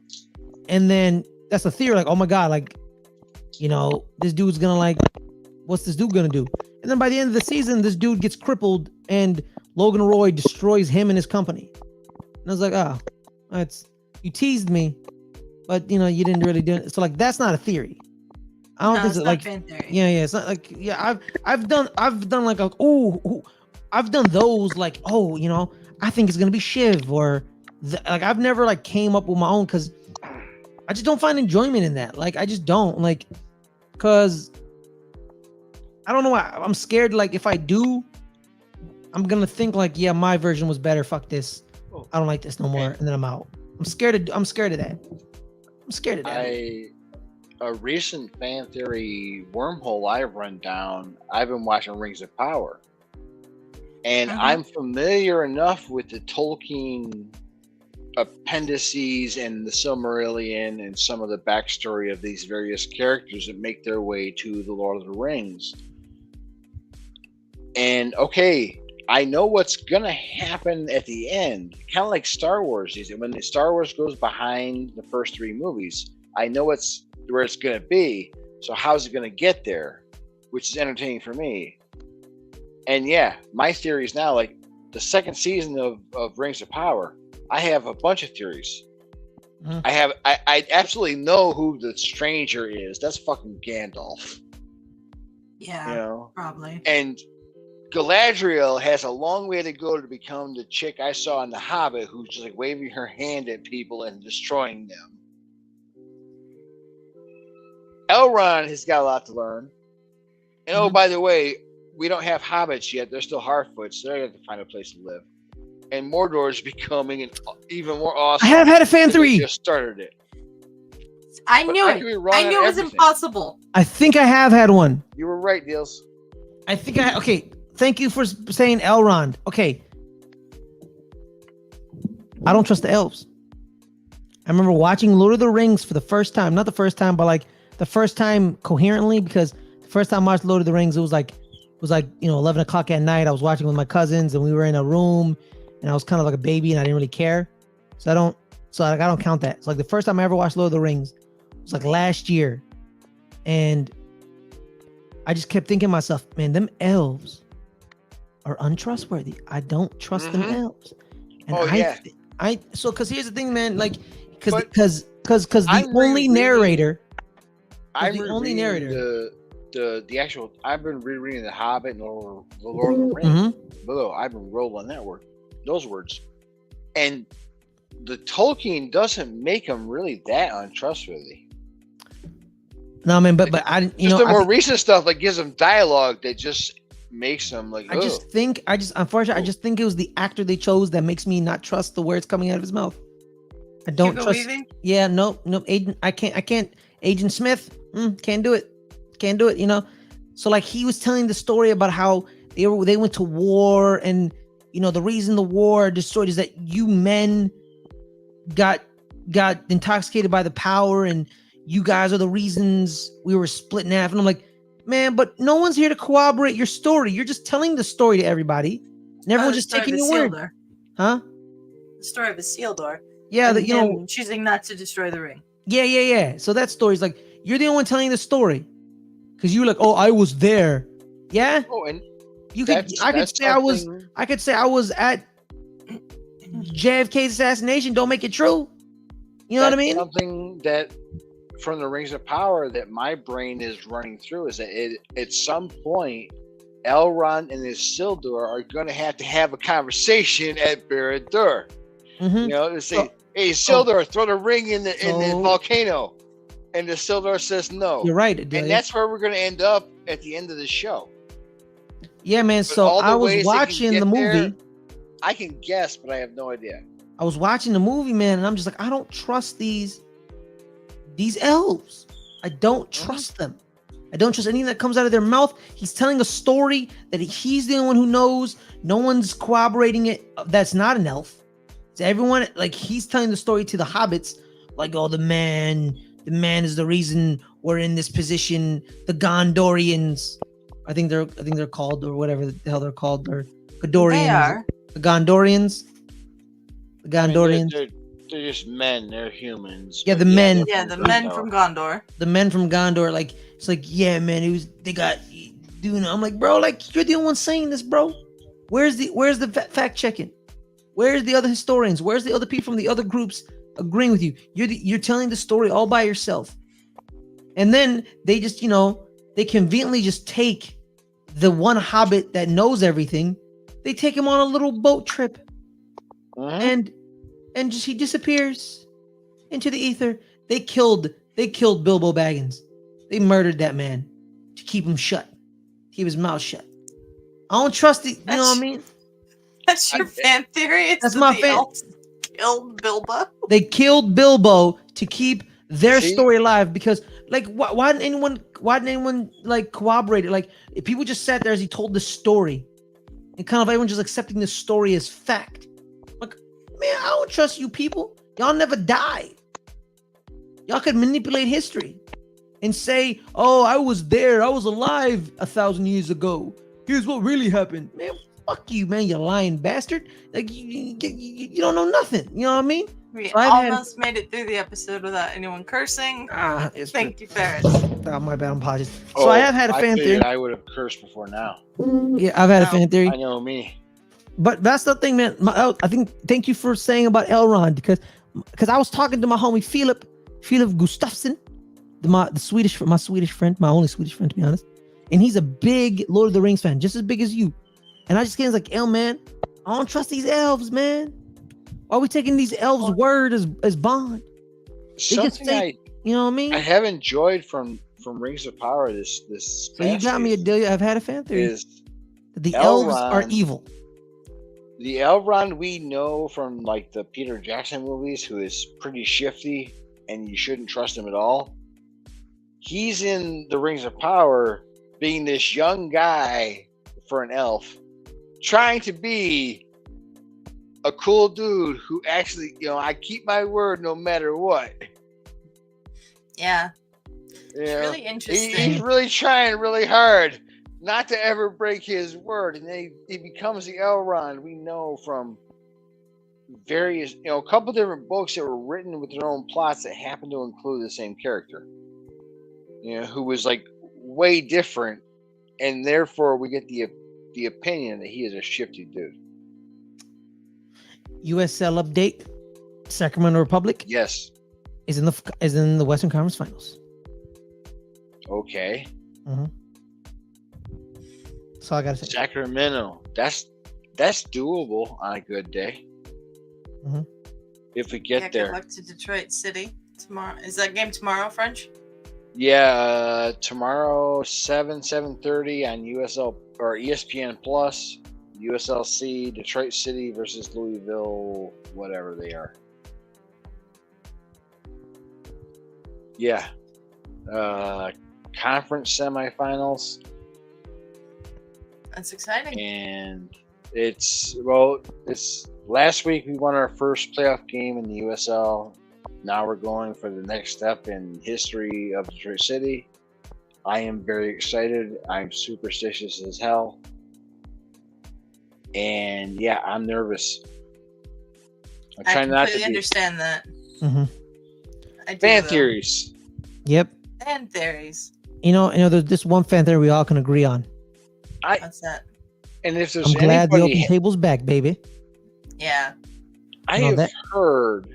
And then that's a theory, like, oh my god, like, you know, this dude's gonna like, what's this dude gonna do? And then by the end of the season, this dude gets crippled, and Logan Roy destroys him and his company. And I was like, oh, you teased me. But you know, you didn't really do it. So like, that's not a theory. I don't think it's like, yeah, it's not like, yeah. I've done like I've done those like, oh, you know, I think it's gonna be Shiv or like I've never like came up with my own because I just don't find enjoyment in that. Like I just don't like, cause I don't know why I'm scared. Like if I do, I'm gonna think like, yeah, my version was better. Fuck this. I don't like this no more, and then I'm out. I'm scared of that. I'm scared of that. A recent fan theory wormhole I've run down, I've been watching Rings of Power. And I'm familiar enough with the Tolkien appendices and the Silmarillion and some of the backstory of these various characters that make their way to the Lord of the Rings. And okay, I know what's gonna happen at the end, kind of like Star Wars. When Star Wars goes behind the first three movies, I know where it's gonna be. So how's it gonna get there? Which is entertaining for me. And yeah, my theory is now like the second season of Rings of Power. I have a bunch of theories. I absolutely know who the stranger is. That's fucking Gandalf. Yeah, you know? Probably. And Galadriel has a long way to go to become the chick I saw in The Hobbit who's just like waving her hand at people and destroying them. Elrond has got a lot to learn. And oh, by the way, we don't have hobbits yet. They're still Harfoots, so they have to find a place to live. And Mordor is becoming even more awesome. I have had a fan theory. Just started it. I knew it. I knew it was impossible. I think I have had one. You were right, Deals. Okay. Thank you for saying Elrond. Okay. I don't trust the elves. I remember watching Lord of the Rings for the first time. Not the first time, but like the first time coherently, because the first time I watched Lord of the Rings, it was like, you know, 11 o'clock at night. I was watching with my cousins and we were in a room and I was kind of like a baby and I didn't really care. So I don't count that. It's like the first time I ever watched Lord of the Rings was like last year. And I just kept thinking to myself, man, them elves are untrustworthy. I don't trust them elves. And because here's the thing, man, like, because the only narrator, the actual, I've been rereading The Hobbit and the Lord of the Rings. I've been rolling those words. And the Tolkien doesn't make them really that untrustworthy. No, man, but I, you know, the more recent stuff like gives them dialogue that just makes them like. I just think it was the actor they chose that makes me not trust the words coming out of his mouth. I don't trust. Weaving? Yeah, no, Agent, I can't. Agent Smith, can't do it. You know, so like he was telling the story about how they went to war, and you know the reason the war destroyed is that you men got intoxicated by the power, and you guys are the reasons we were split in half. And I'm like, man, but no one's here to corroborate your story. You're just telling the story to everybody, and everyone's just taking your word. Huh? The story of Isildur. Yeah, you know, choosing not to destroy the ring. Yeah. So that story's like you're the only one telling the story. Because you were like, oh, I was there. Yeah. Oh, and I could say I was at JFK's assassination. Don't make it true. You know what I mean? Something that from the Rings of Power that my brain is running through is that at some point, Elrond and Isildur are going to have a conversation at Barad-dûr. You know, to say, hey, Isildur, throw the ring in the volcano. And Isildur says no. You're right, Adelia. And that's where we're going to end up at the end of the show. Yeah, man. So I was watching the movie. I can guess, but I have no idea. I was watching the movie, man, and I'm just like, I don't trust these elves. I don't trust them. I don't trust anything that comes out of their mouth. He's telling a story that he's the only one who knows. No one's corroborating it. That's not an elf. It's everyone, like, he's telling the story to the hobbits, like, oh, the man is the reason we're in this position. The Gondorians, I think they're called, or whatever the hell they're called, or Gondorians. They are. The Gondorians. The Gondorians. I mean, they're just men. They're humans. Yeah, but the men. Yeah, the men from Gondor. The men from Gondor, like, it's like, yeah, man, they got doing. I'm like, bro, like, you're the only one saying this, bro. Where's the fact checking? Where's the other historians? Where's the other people from the other groups agreeing with you? You're telling the story all by yourself. And then they just, they conveniently just take the one hobbit that knows everything. They take him on a little boat trip. And just he disappears into the ether. They killed Bilbo Baggins. They murdered that man to keep him shut. Keep his mouth shut. I don't trust it. You know what I mean? That's your fan theory? That's my fan. Elves killed Bilbo? They killed Bilbo to keep their story alive because, like, why didn't anyone like corroborate it? Like, if people just sat there as he told the story and kind of everyone just accepting the story as fact. Like, man, I don't trust you people. Y'all never died. Y'all could manipulate history and say, oh, I was there. I was alive 1,000 years ago. Here's what really happened. Man, fuck you, man, you lying bastard. Like, you don't know nothing. You know what I mean? We almost made it through the episode without anyone cursing. Thank you, Ferris. Oh, my bad, I'm apologies. So I have had a fan theory. I would have cursed before now. Yeah, I've had a fan theory. I know me. But that's the thing, man. I think, thank you for saying about Elrond, because I was talking to my homie Philip Gustafsson, my Swedish friend, my only Swedish friend, to be honest. And he's a big Lord of the Rings fan, just as big as you. And I just came like, man, I don't trust these elves, man. Why are we taking these elves' word as bond? Something you know what I mean? I have enjoyed from Rings of Power this. So you got me, Adelia. I've had a fan theory. The elves are evil. The Elrond we know from like the Peter Jackson movies, who is pretty shifty and you shouldn't trust him at all. He's in the Rings of Power being this young guy for an elf, trying to be a cool dude who actually, I keep my word no matter what. Yeah. It's really interesting. He's really trying really hard not to ever break his word, and then he becomes the Elrond we know from various, a couple different books that were written with their own plots that happen to include the same character, who was like way different, and therefore we get the opinion that he is a shifty dude. USL update: Sacramento Republic, yes, is in the Western Conference Finals. Okay. So I gotta say, Sacramento. That's doable on a good day. If we get there. Good luck to Detroit City tomorrow. Is that game tomorrow, French? Yeah, tomorrow 7:30 on USL or ESPN Plus. USLC, Detroit City versus Louisville, whatever they are. Yeah. Conference semifinals. That's exciting. And it's last week we won our first playoff game in the USL. Now we're going for the next step in history of Detroit City. I am very excited. I'm superstitious as hell. And yeah, I'm nervous. I'm trying not to understand that. I do, fan theories. Yep. Fan theories. There's this one fan theory we all can agree on. What's that? And if there's I'm glad the open table's back, baby. Yeah. I have heard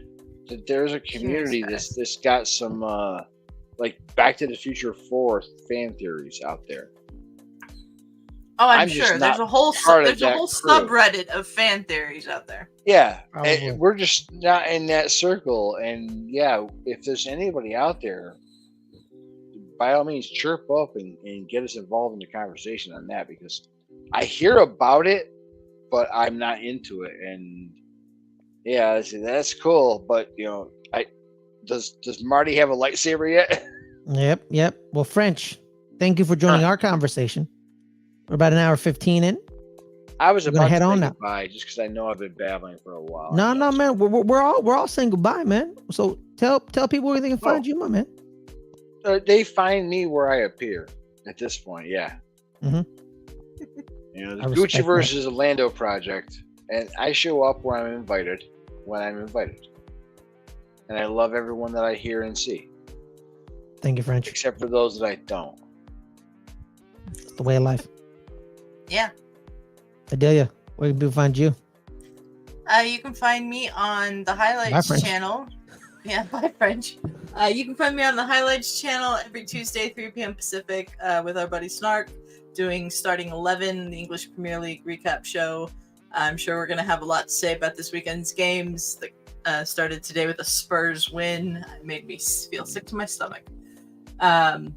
that there's a community that's got some like Back to the Future 4 fan theories out there. Oh, I'm sure. There's a whole subreddit of fan theories out there. Yeah. And we're just not in that circle. And yeah, if there's anybody out there, by all means chirp up and get us involved in the conversation on that, because I hear about it, but I'm not into it. And yeah, that's cool. But does Marty have a lightsaber yet? Yep. Well, French, Thank you for joining our conversation. We're about an hour 15 in. I was We're gonna about head to on say now. goodbye just because I know I've been babbling for a while. No, man. We're all saying goodbye, man. So tell people where they can find you, my man. They find me where I appear at this point. Yeah. Mm-hmm. You know, the Gucci versus Orlando project, and I show up where I'm invited when I'm invited, and I love everyone that I hear and see. Thank you, French. Except for those that I don't. It's the way of life. Yeah. Adelia, where can people find you? You can find me on the Highlights channel. Yeah, bye, French. You can find me on the Highlights channel every Tuesday, 3 p.m. Pacific, with our buddy Snark, doing Starting 11, the English Premier League recap show. I'm sure we're going to have a lot to say about this weekend's games that started today with a Spurs win. It made me feel sick to my stomach. And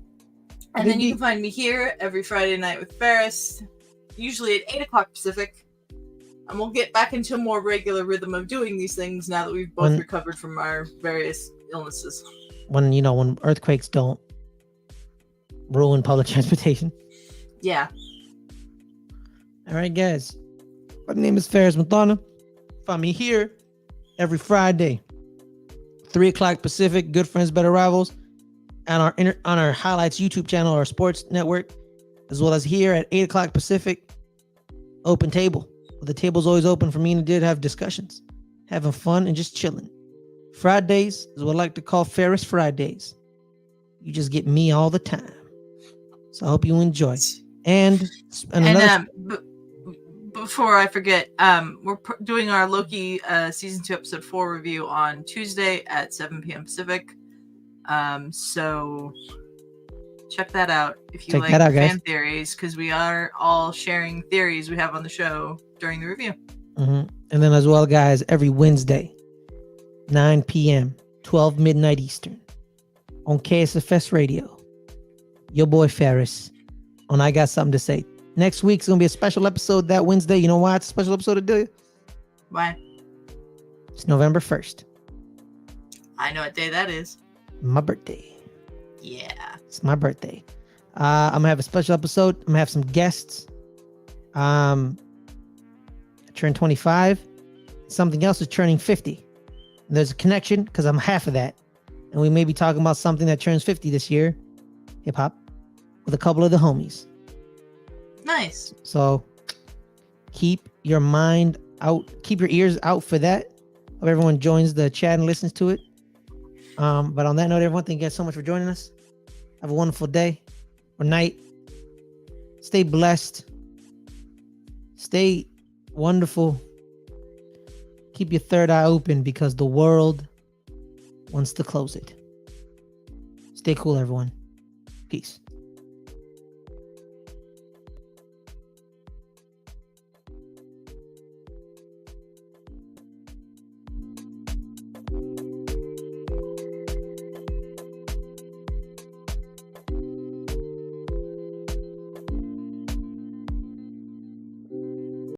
then you can find me here every Friday night with Ferris, usually at 8 o'clock Pacific. And we'll get back into a more regular rhythm of doing these things now that we've both recovered from our various illnesses. When earthquakes don't ruin public transportation. Yeah. All right, guys. My name is Ferris Muthana. Find me here every Friday, 3 o'clock Pacific. Good Friends, Better Rivals, and on our Highlights YouTube channel, our sports network, as well as here at 8 o'clock Pacific. Open table. The table's always open for me and Did have discussions, having fun and just chilling. Fridays is what I like to call Ferris Fridays. You just get me all the time. So I hope you enjoy. Before I forget, we're doing our Loki season 2 episode 4 review on Tuesday at 7 p.m. Pacific. So check that out if you like fan theories, because we are all sharing theories we have on the show during the review. Mm-hmm. And then as well, guys, every Wednesday, 9 p.m., 12 midnight Eastern, on KSFS Radio, your boy Ferris on I Got Something to Say. Next week's going to be a special episode that Wednesday. You know why it's a special episode, Adelia? Why? It's November 1st. I know what day that is. My birthday. Yeah. It's my birthday. I'm going to have a special episode. I'm going to have some guests. I turned 25. Something else is turning 50. And there's a connection because I'm half of that. And we may be talking about something that turns 50 this year. Hip hop. With a couple of the homies. Nice. So keep your mind out. Keep your ears out for that. Hope everyone joins the chat and listens to it. But on that note, everyone, thank you guys so much for joining us. Have a wonderful day or night. Stay blessed. Stay wonderful. Keep your third eye open because the world wants to close it. Stay cool, everyone. Peace.